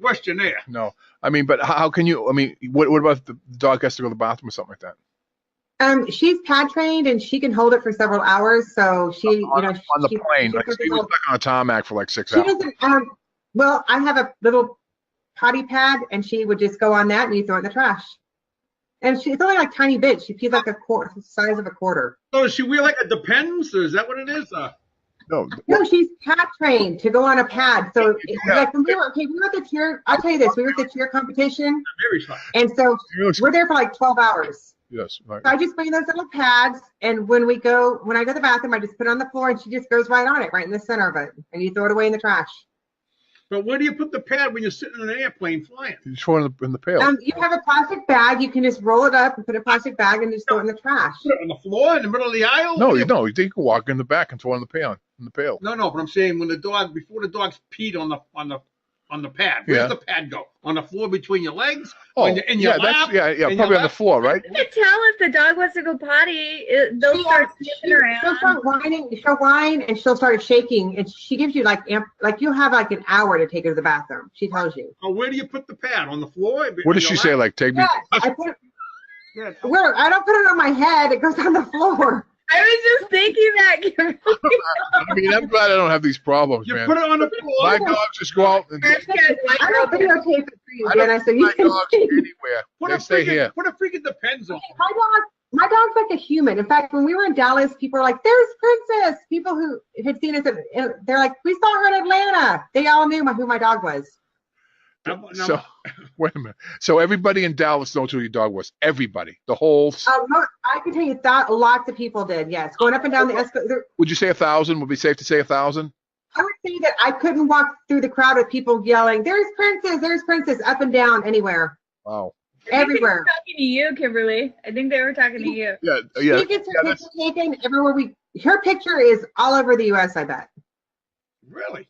S5: question there.
S6: No, I mean, but how can you? I mean, what about if the dog has to go to the bathroom or something like that?
S9: She's pad trained and she can hold it for several hours. So she,
S6: on the plane, like she was stuck on a tarmac for like 6 hours.
S9: She doesn't. Well, I have a little potty pad, and she would just go on that, and you throw it in the trash. And it's only like tiny bit. She pees like the size of a quarter.
S5: So does she wear like a Depends, or is that what it is?
S9: No, she's pad trained to go on a pad. So like when we were at the cheer. I'll tell you this: we were at the cheer competition, and so we're there for like 12 hours.
S6: Yes, right.
S9: So I just bring those little pads, and when I go to the bathroom, I just put it on the floor, and she just goes right on it, right in the center of it, and you throw it away in the trash.
S5: But where do you put the pad when you're sitting in an airplane flying?
S6: You throw it in the pail.
S9: You have a plastic bag. You can just roll it up and put a plastic bag and just throw it in the trash.
S5: Put it on the floor in the middle of the aisle?
S6: No, you can walk in the back and throw it in the pail.
S5: No, but I'm saying before the dog's peed on the on the pad. Where's
S6: Yeah.
S5: the pad go? On the floor between your legs?
S6: Oh,
S5: in your lap?
S6: probably on the floor, right?
S10: You can tell if the dog wants to go potty. They'll start sniffing around.
S9: She'll start whining. She'll whine and she'll start shaking. And she gives you like you'll have like an hour to take her to the bathroom. She tells you.
S5: Oh, where do you put the pad? On the floor?
S6: What does she say? Like, take me?
S9: Yeah, I don't put it on my head. It goes on the floor.
S10: I was just thinking that.
S6: I mean, I'm glad I don't have these problems,
S5: You
S6: man.
S5: put it on the floor.
S6: My dogs just go out and
S9: I don't videotape it for you,
S6: I don't
S9: Jenna, so
S6: put
S9: you
S6: my
S9: can
S6: dogs
S9: see.
S6: anywhere. They stay here.
S5: Put a freaking Depends on.
S9: My dog's like a human. In fact, when we were in Dallas, people were like, "There's Princess." People who had seen us, they're like, "We saw her in Atlanta." They all knew who my dog was.
S6: So, wait a minute. So everybody in Dallas knows who your dog was. Everybody, the whole.
S9: I can tell you that lots of people did. Yes, going up and down the escalator.
S6: Would you say 1,000? Would it be safe to say 1,000?
S9: I would say that I couldn't walk through the crowd with people yelling, "There's Princess! There's Princess!" up and down anywhere.
S6: Wow.
S9: Everywhere.
S10: Talking to you, Kimberly. I think they were talking to you.
S6: Yeah.
S9: She gets her picture taken everywhere her picture is all over the U.S. I bet.
S5: Really?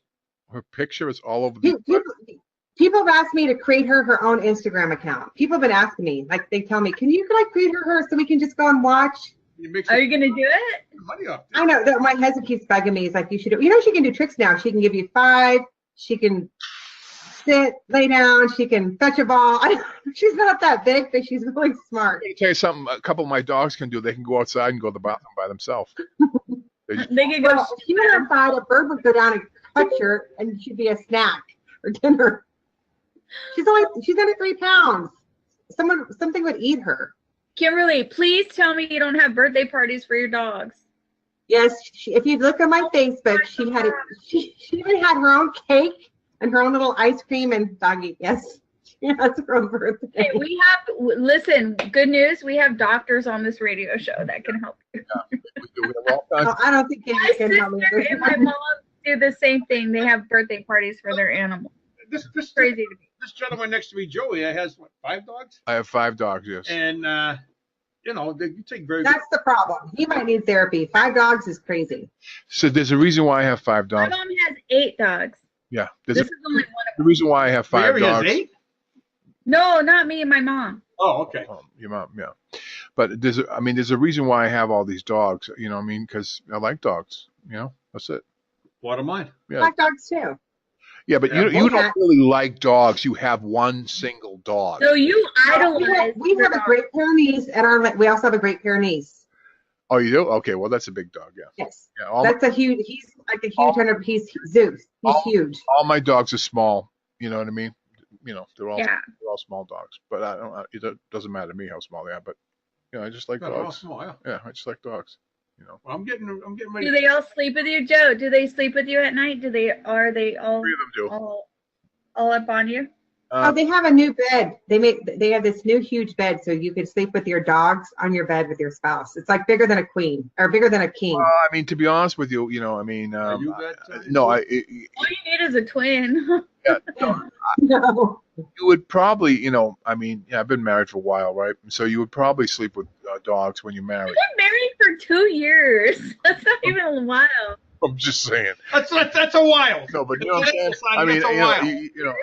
S6: Her picture is all over the.
S9: People have asked me to create her own Instagram account. People have been asking me, like they tell me, "Can you create her so we can just go and watch?"
S10: Are you gonna do it?
S5: Money off.
S9: I know that my husband keeps bugging me. He's like, "You should." She can do tricks now. She can give you 5. She can sit, lay down. She can fetch a ball. She's not that big, but she's really smart.
S6: Let me tell you something. A couple of my dogs can do. They can go outside and go to the bathroom by themselves.
S10: They can go.
S9: If she went outside, a bird would go down and touch her, and she'd be a snack for dinner. She's under 3 pounds. Something would eat her.
S10: Kimberly, please tell me you don't have birthday parties for your dogs.
S9: Yes, if you look at my Facebook, she even had her own cake and her own little ice cream and doggy. Yes, she has her own birthday.
S10: Hey, listen, good news. We have doctors on this radio show that can help you.
S9: I don't think
S10: my
S9: can help me.
S10: sister and my mom do the same thing. They have birthday parties for their animals.
S5: This
S10: crazy to me.
S5: This gentleman next to me, Joey, has what, 5 dogs?
S6: I have 5 dogs, yes.
S5: And you take very.
S9: That's the problem. He might need therapy. 5 dogs is crazy.
S6: So there's a reason why I have 5 dogs.
S10: My mom has 8 dogs.
S6: Yeah.
S10: This is only one of them.
S6: The reason why I have 5
S5: Mary
S6: dogs.
S5: has 8?
S10: No, not me. My mom.
S5: Oh, okay.
S6: Your mom, yeah. But there's a reason why I have all these dogs. You know what I mean? Because I like dogs. You know, that's it.
S5: Bottom line.
S9: I
S6: Yeah.
S9: like dogs too.
S6: Yeah, but you don't really like dogs. You have one single dog.
S10: So you idolize.
S9: We have a Great Pyrenees, and we also have a Great Pyrenees.
S6: Oh, you do? Okay, well that's a big dog. Yeah.
S9: Yes.
S6: Yeah.
S9: That's a huge. He's like a huge hunter. He's Zeus. He's huge.
S6: All my dogs are small. You know what I mean? You know, they're all small dogs. But it doesn't matter to me how small they are. But I just like dogs.
S5: They're all small, yeah.
S6: Yeah, I just like dogs. You know.
S5: Well, I'm getting ready.
S10: Do they all sleep with you, Joe? Do they sleep with you at night? Are they all?
S6: 3 of them do.
S10: All up on you?
S9: They have a new bed. They have this new huge bed, so you can sleep with your dogs on your bed with your spouse. It's like bigger than a queen or bigger than a king.
S6: I mean, to be honest with you, no,
S10: all you need is a twin.
S6: Yeah,
S9: No.
S6: you would probably, I've been married for a while, right? So you would probably sleep with dogs when you're married.
S10: You've been married for 2 years. That's not even a while.
S6: I'm just saying.
S5: That's a while.
S6: No, but you know what I'm saying? I mean,
S10: You're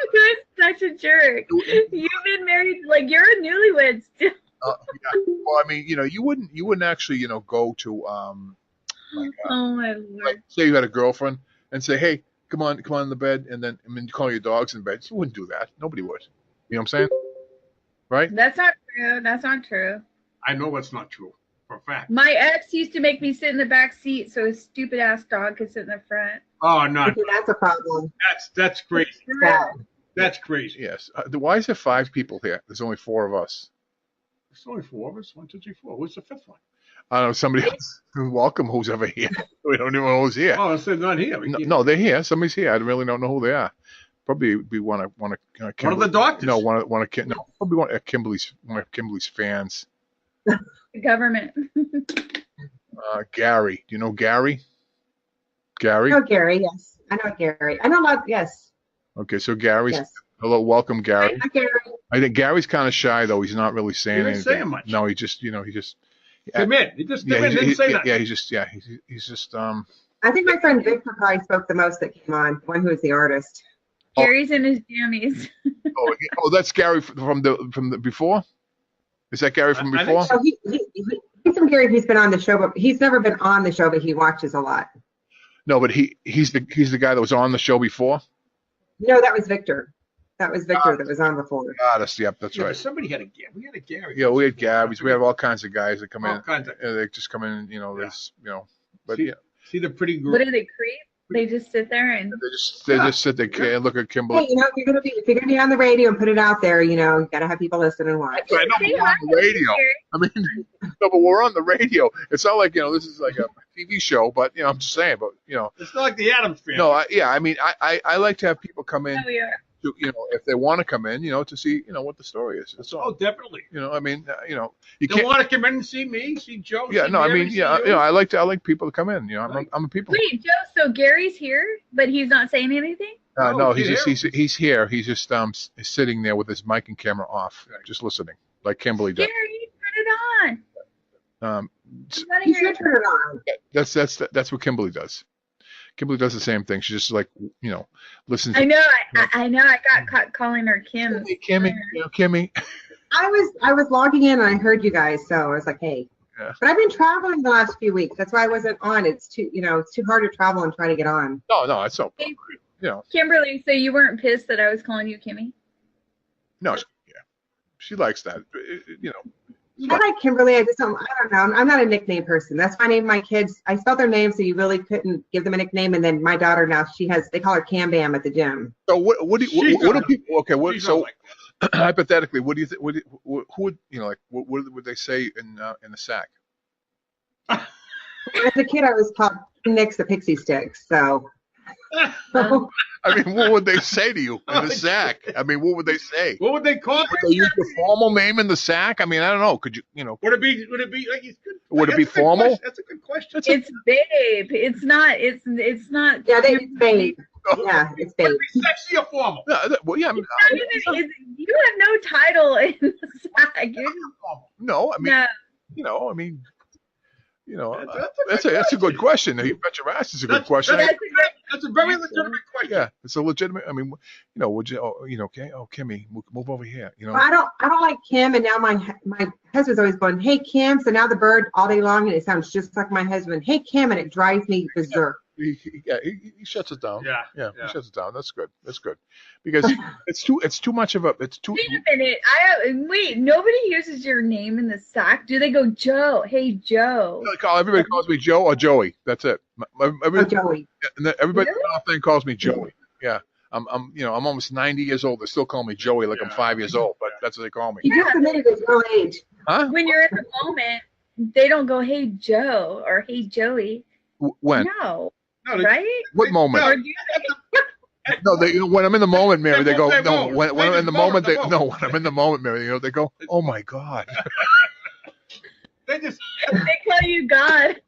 S10: such a jerk. You've been married, like you're a newlywed still.
S6: Yeah. Well, I mean, you wouldn't actually, go to,
S10: oh my lord.
S6: like, say you had a girlfriend and say, hey, come on in the bed, and then call your dogs in bed. You wouldn't do that. Nobody would. You know what I'm saying? Right?
S10: That's not true. That's not true.
S5: I know that's not true. For a fact.
S10: My ex used to make me sit in the back seat so his stupid ass dog could sit in the front.
S5: Oh no,
S9: That's a problem.
S5: that's crazy.
S9: Sad.
S5: That's crazy.
S6: Yes. Why is there 5 people here? There's only 4 of us.
S5: There's only 4 of us. 1, 2, 3, 4. Who's the 5th one?
S6: I don't know. Somebody else. Welcome. Who's ever here? We don't even know who's here.
S5: Oh, they're not here.
S6: No, they're here. Somebody's here. I really don't know who they are. Probably be one of
S5: one of the doctors.
S6: No, probably one of Kimberly's fans.
S10: The government.
S6: Gary. Do you know Gary? Gary?
S9: I know Gary, yes. I know Gary. I know a lot, yes.
S6: Okay, so Gary's.
S9: Yes.
S6: Hello, welcome, Gary.
S9: Hi, Gary.
S6: I think Gary's kind of shy, though. He's not really saying
S5: He
S6: anything.
S5: didn't say much.
S6: No, he just.
S5: Come in. He just didn't say nothing.
S6: Yeah, he's just.
S9: I think my friend Victor probably spoke the most that came on, one who was the artist.
S10: Gary's in his jammies.
S6: Oh, that's Gary from the before. Is that Gary from before?
S9: So he's from Gary. He's been on the show, but he's never been on the show. But he watches a lot.
S6: No, but he's the guy that was on the show before.
S9: No, that was Victor. That was Victor that was on before.
S6: That's right.
S5: Somebody had we had a Gary.
S6: Yeah, we had Gabby's. We have all kinds of guys that come in.
S5: All kinds of.
S6: They just come in, there's, but
S5: See the pretty girl.
S10: What do they creep? They just sit there and
S6: they just sit there and look at Kimberly.
S9: Hey, if you're gonna be on the radio and put it out there, you gotta have people listen and watch.
S6: I know we're on the radio. I mean, no, but we're on the radio. It's not like this is like a TV show, but I'm just saying, but
S5: it's not like the Addams Family.
S6: No, I mean, I like to have people come in.
S10: Oh, we are.
S6: To, if they want to come in, to see, what the story is. That's all.
S5: Oh, definitely.
S6: I mean,
S5: you can't want to come in and see me, see Joe.
S6: Yeah,
S5: see
S6: no,
S5: Mary,
S6: I mean, I like people to come in. I'm a people.
S10: Wait, Joe. So Gary's here, but he's not saying anything.
S6: No, he's here. He's just sitting there with his mic and camera off, just listening, like Kimberly does.
S10: Gary, turn it on.
S9: You should turn it on.
S6: That's what Kimberly does. Kimberly does the same thing. She just listens.
S10: I know. I got caught calling her Kim.
S6: Kimmy. Kimmy.
S9: I was logging in and I heard you guys, so I was like, hey. Yeah. But I've been traveling the last few weeks. That's why I wasn't on. It's too hard to travel and try to get on.
S6: No, it's so.
S10: Kimberly, so you weren't pissed that I was calling you Kimmy?
S6: No, she likes that.
S9: I like Kimberly. I don't know. I'm not a nickname person. That's why I named my kids. I spelled their names so you really couldn't give them a nickname. And then my daughter now, they call her Cam Bam at the gym.
S6: So what do people? Okay, hypothetically, what do you think? Who would what would they say in the sack?
S9: As a kid, I was called Nix the Pixie Sticks. So.
S6: I mean, what would they say to you in the sack? I mean, what would they say?
S5: What would they call it?
S6: Would they use the formal name in the sack? I mean, I don't know. Could you,
S5: Would it be like it's good?
S6: Would it be formal?
S5: That's a good question.
S10: It's babe. It's not. It's not.
S9: Yeah, it's babe. Yeah, it's babe.
S5: Would it be sexy or formal?
S6: Well, yeah.
S10: You have no title in the sack.
S6: No, I mean,
S10: no.
S6: I mean. That's a good question. You bet your ass it's a good question.
S5: That's a very legitimate question.
S6: Yeah, it's a legitimate. I mean, would you? Okay. Oh, Kimmy, move over here.
S9: Well, I don't like Kim, and now my husband's always going, "Hey, Kim." So now the bird all day long, and it sounds just like my husband. Hey, Kim, and it drives me berserk.
S6: He shuts it down.
S5: Yeah.
S6: He shuts it down. That's good. Because it's too much of a. It's too.
S10: Wait a minute. Wait. Nobody uses your name in the sack. Do they go Joe? Hey, Joe.
S6: Everybody calls me Joe or Joey. That's it.
S9: Joey.
S6: Everybody often calls me Joey. Yeah. I'm almost 90 years old. They still call me Joey like I'm 5 years old, but that's what they call me.
S9: You just admitted it's real age.
S6: Huh?
S10: When you're in the moment, they don't go, "Hey, Joe" or "Hey, Joey."
S6: When?
S10: No, right?
S6: What moment? No, when I'm in the moment, Mary, they go, no. When I'm in the moment, when I'm in the moment, Mary, they go, "Oh my God."
S5: They
S10: call you God.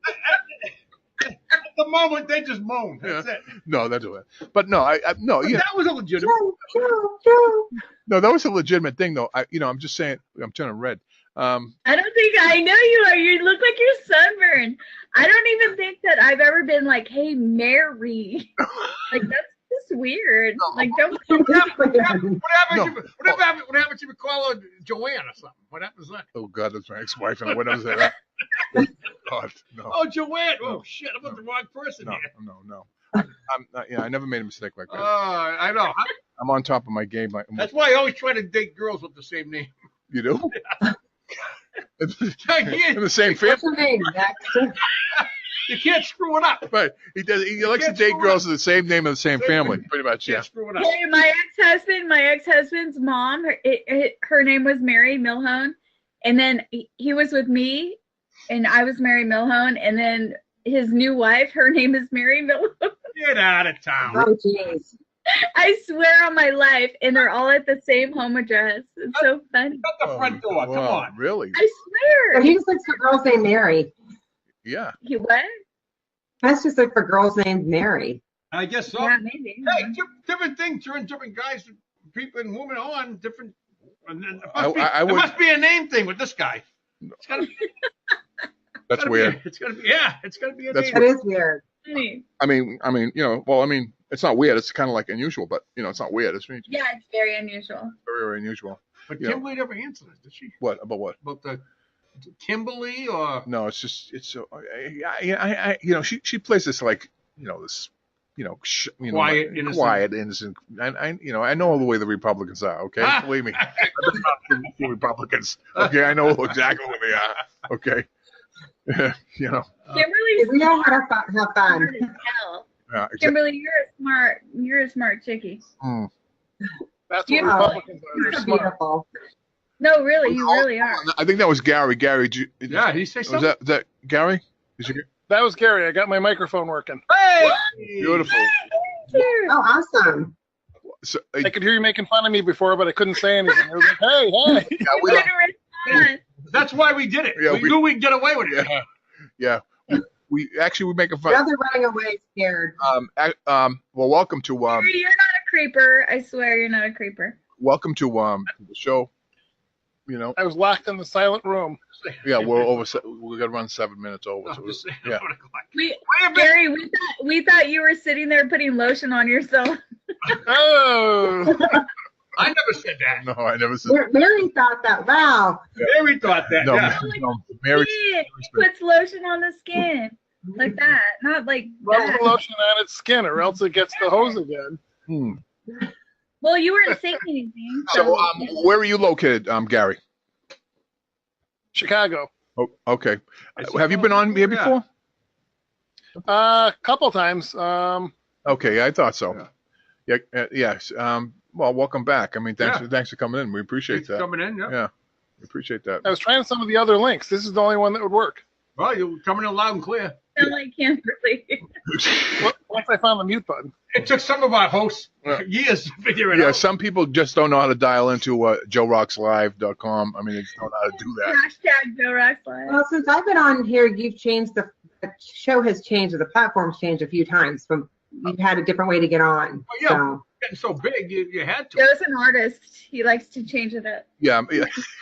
S5: At the moment, they just moan. That's it.
S6: No, that's it. But no, no. Yeah.
S5: That was a legitimate.
S9: Joe.
S6: No, that was a legitimate thing, though. I'm just saying. I'm turning red.
S10: I don't think I know you are. You look like you're sunburned. I don't even think that I've ever been like, "Hey, Mary." Like that's just weird.
S5: No.
S10: Like don't.
S5: What happens if you call her Joanne or something? What happens then?
S6: Oh God, that's my ex-wife, and what was that? God, no.
S5: Oh, Joanne. Oh shit, I'm the wrong person here.
S6: No. I'm not, I never made a mistake like that.
S5: I know.
S6: I'm on top of my game.
S5: That's why I always try to date girls with the same name.
S6: You do?
S5: In
S6: the same family.
S5: You can't screw it up.
S6: Right. He likes to date girls with the same name and the same family, pretty much. Yeah.
S5: Screw it up.
S10: Hey, my ex-husband's mom, her name was Mary MILHONE, and then he was with me, and I was Mary MILHONE, and then his new wife, her name is Mary MILHONE.
S5: Get out of town.
S9: Oh, jeez.
S10: I swear on my life, and they're all at the same home address. It's so funny.
S5: Shut the front door. Come on.
S6: Really?
S10: I swear.
S9: But he just looks for girls named Mary.
S6: Yeah.
S10: He what?
S9: That's just like for girls named Mary.
S5: I guess so.
S10: Yeah, maybe.
S5: Hey, different things turn different guys, people and women on different.
S6: It
S5: must be a name thing with this guy. It's gotta be.
S6: That's weird.
S5: It's gotta be. Yeah, it's gotta be a name.
S9: That is weird.
S6: I mean, It's not weird. It's kind of like unusual, but it's not weird. It's very,
S10: Yeah, it's very unusual.
S6: very unusual.
S5: But Kimberly never answered it, did she?
S6: What about what?
S5: About the Kimberly or?
S6: No, it's just so. She plays this like this.
S5: Quiet, innocent.
S6: Quiet, innocent. I know the way the Republicans are. Okay, believe me. I've been talking to Republicans. Okay, I know exactly what they are. Okay,
S10: Kimberly,
S9: We know how to have fun.
S6: Yeah, exactly.
S10: Kimberly, you're a smart chickie.
S11: That's what
S10: You-
S11: Republicans are.
S9: You're
S11: They're smart.
S9: beautiful.
S10: No, really, you really are.
S6: I think that was Gary. Gary, did
S5: He say
S6: was
S5: something?
S6: that Gary?
S11: That was Gary. I got my microphone working.
S5: Hey!
S6: Beautiful.
S9: Oh, awesome.
S6: So,
S11: I could hear you making fun of me before, but I couldn't say anything. I was like, hey.
S6: yeah, we don't-
S5: That's why we did it.
S6: Yeah,
S5: we knew we'd get away with it.
S6: Yeah. We make a fun.
S9: Now they're running away scared.
S6: Well, welcome to
S10: You're not a creeper. I swear you're not a creeper.
S6: welcome to the show.
S11: I was locked in the silent room.
S6: Yeah, we're gonna run 7 minutes over. So,
S5: Just saying.
S6: yeah.
S10: Gary, we thought you were sitting there putting lotion on yourself.
S11: Oh.
S5: I never said that.
S6: No, I never said.
S9: Mary thought that. Wow.
S5: Mary thought that.
S6: No,
S5: Yeah.
S6: no, Mary.
S10: Skin. He puts lotion on the skin. Like that. Not like
S11: Rub
S10: that.
S11: the lotion on its skin, or else it gets the hose again.
S10: Well, you weren't saying anything.
S6: So, where are you located, Gary?
S11: Chicago.
S6: Oh, okay. Have you been on here before?
S11: A couple times.
S6: Okay, I thought so. Yeah. Yes. Well, welcome back. I mean, thanks for coming in. We appreciate
S5: Thanks for
S6: that.
S5: coming in. Yeah.
S6: We appreciate that.
S11: I was trying some of the other links. This is the only one that would work.
S5: Well, you're coming in loud and clear.
S10: Sound like Kimberly.
S11: Once I found the mute button.
S5: It took some of our hosts years to figure it
S6: Yeah,
S5: out.
S6: some people just don't know how to dial into JoeRocksLive.com. I mean, they just don't know how to do that.
S10: Hashtag Joe Rocks Live.
S9: Well, since I've been on here, you've changed the show has changed, or the platform's changed a few times. From you've had a different way to get on.
S5: Well, yeah,
S9: So.
S5: getting so big, you had to.
S10: Joe's an artist. He likes to change it up.
S6: Yeah,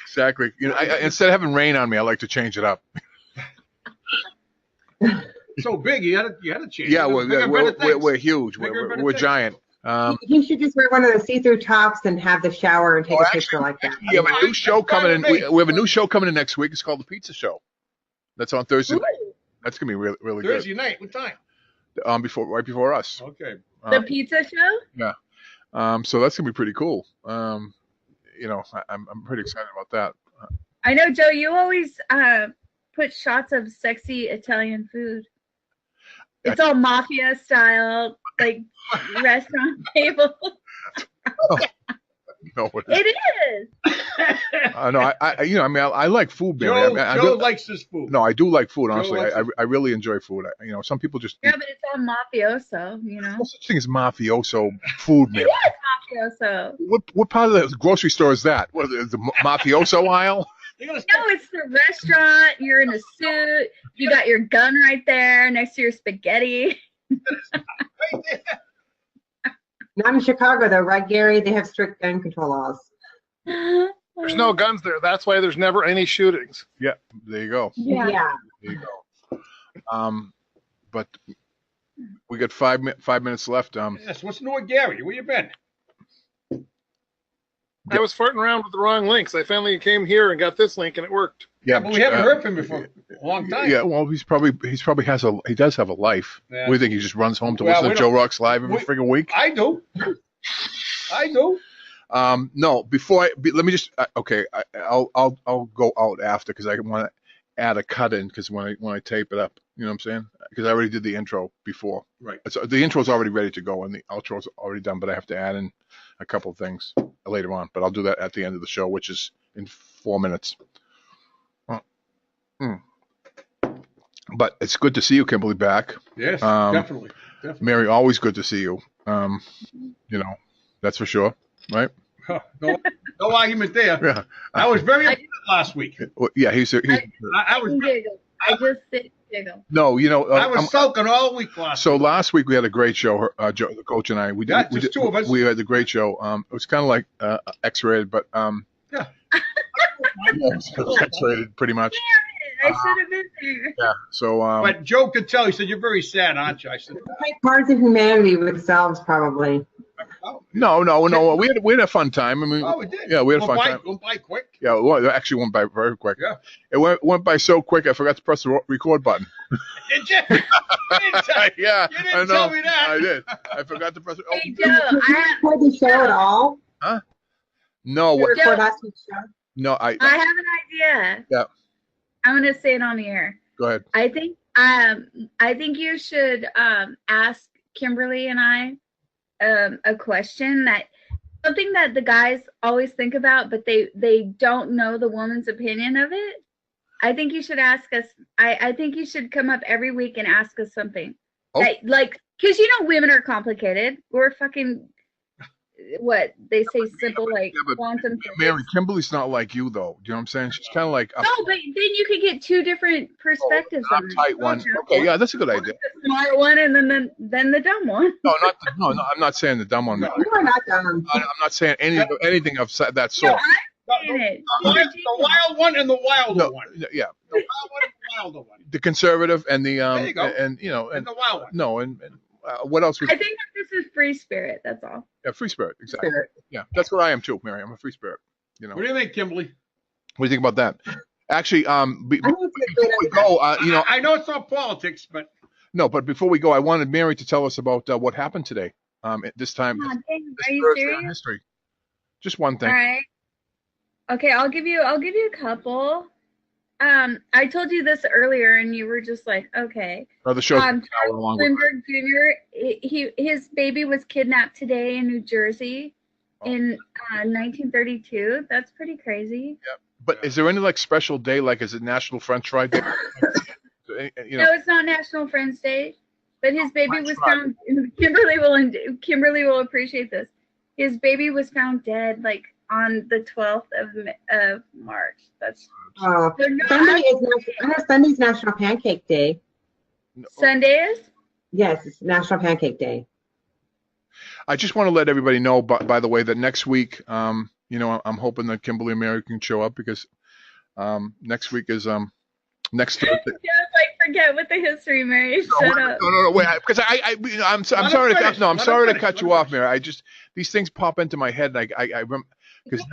S6: exactly. Instead of having rain on me, I like to change it up.
S5: So big, you had to change.
S6: Yeah,
S5: it.
S6: we're huge. We're giant.
S9: You should just wear one of the see-through tops and have the shower and take a picture like that.
S6: We have a new show coming in. We have a new show coming in next week. It's called The Pizza Show. That's on Thursday night. That's gonna be really, really good.
S5: Thursday night. What time?
S6: Right before us.
S5: Okay.
S10: The pizza show?
S6: Yeah. So that's gonna be pretty cool. I'm pretty excited about that.
S10: I know, Joe, you always put shots of sexy Italian food. It's all mafia style, like restaurant table.
S6: No,
S10: It is.
S6: no, I like food, man.
S5: Joe likes his food.
S6: No, I do like food. Honestly,
S5: likes
S6: I really enjoy food. Some people just
S10: Yeah, but it's all mafioso,
S6: no such thing as mafioso food, man.
S10: It is mafioso.
S6: What part of the grocery store is that? What is the mafioso aisle?
S10: No, it's the restaurant. You're in a suit. You got your gun right there next to your spaghetti.
S9: Not in Chicago, though, right, Gary? They have strict gun control laws.
S11: There's no guns there. That's why there's never any shootings.
S6: Yeah, there you go.
S9: Yeah.
S6: There you go. But we got 5 minutes left.
S5: Yes. What's new with Gary? Where you been?
S11: I was farting around with the wrong links. I finally came here and got this link, and it worked.
S5: Yeah, but we haven't heard from him for a long time.
S6: Yeah, well, he does have a life.
S5: Yeah.
S6: What do you think? He just runs home to
S5: Well,
S6: listen
S5: we
S6: to Joe
S5: don't-
S6: Rocks Live every friggin' week?
S5: I do.
S6: No, let me just okay. I'll go out after because I want to add a cut in because when I tape it up, you know what I'm saying? Because I already did the intro before.
S5: Right.
S6: So the intro's already ready to go and the outro's already done, but I have to add in a couple of things later on. But I'll do that at the end of the show, which is in 4 minutes. But it's good to see you, Kimberly, back.
S5: Yes, definitely.
S6: Mary, always good to see you. That's for sure, right?
S5: No argument there.
S6: Yeah.
S5: I was very upset last week.
S6: Yeah,
S5: I was.
S10: I just sit and giggle.
S6: No,
S5: I was sulking all week last.
S6: So last week we had a great show. Joe, the coach and I. We did.
S5: Just two of us.
S6: We had a great show. It was kind of like X-rated, but
S5: yeah.
S6: X-rated pretty much.
S10: I should have been there.
S6: Yeah. So.
S5: But Joe could tell. He said, "You're very sad, aren't you?" I said,
S9: Cards of Humanity with selves, probably.
S6: No. We had a fun time. I mean,
S5: we did.
S6: Yeah, we had a fun time.
S5: Went by quick.
S6: Yeah, well, it actually went by very quick.
S5: Yeah.
S6: It went by so quick, I forgot to press the record button.
S5: Did you?
S6: Yeah,
S5: You didn't
S6: I know.
S5: tell me that.
S6: I did. I forgot to press it.
S10: Hey,
S9: Did you record the show at all?
S6: Huh? No.
S9: Did you
S6: What?
S9: record last week's show?
S6: No,
S10: I have an idea.
S6: Yeah.
S10: I'm gonna say it on the air.
S6: Go ahead.
S10: I think you should ask Kimberly and I a question something that the guys always think about, but they don't know the woman's opinion of it. I think you should ask us. I think you should come up every week and ask us something.
S6: Oh.
S10: Like, because women are complicated. We're fucking what they say simple, like quantum physics.
S6: Mary, Kimberly's not like you, though. Do you know what I'm saying? She's kind of like.
S10: No, but then you could get two different perspectives.
S6: I'm tight one. Okay, yeah, that's a good idea.
S10: The smart one and then the dumb one.
S6: No, I'm not saying the dumb one.
S9: You are not dumb.
S6: I'm not saying anything of that sort.
S5: The wild one and the wilder one.
S6: Yeah.
S5: The wild one and the wilder one.
S6: The conservative and the
S5: There you go.
S6: and
S5: And the wild one.
S6: No, and what else?
S10: I think that this is free spirit. That's all.
S6: Yeah, free spirit. Exactly.
S9: Spirit.
S6: Yeah, that's what I am too, Mary. I'm a free spirit. You know.
S5: What do you think, Kimberly?
S6: What do you think about that? Actually, before
S9: it's
S6: we go,
S5: I know it's not politics, but
S6: no, but before we go, I wanted Mary to tell us about what happened today. At this time,
S10: Are
S6: this
S10: you
S6: Thursday in
S10: serious?
S6: history. Just one thing.
S10: All right. Okay, I'll give you a couple. I told you this earlier, and you were just like, okay.
S6: Oh, the show's
S10: Charles Lindbergh Jr. His baby was kidnapped today in New Jersey in 1932. That's pretty crazy.
S6: Yeah. But is there any like special day? Like, is it National French Fry Day?
S10: No, it's not National Friends Day. But his baby was found. Kimberly will appreciate this. His baby was found dead, like on the 12th of March. That's
S9: Sunday's National Pancake Day.
S10: Sunday is?
S9: Yes, it's National Pancake Day.
S6: I just want to let everybody know, by the way, that next week, I'm hoping that Kimberly and Mary can show up because next week is next Thursday.
S10: Forget with the history, Mary. Shut up.
S6: No, wait, because I'm sorry to cut you off, Mary. These things pop into my head. And I remember because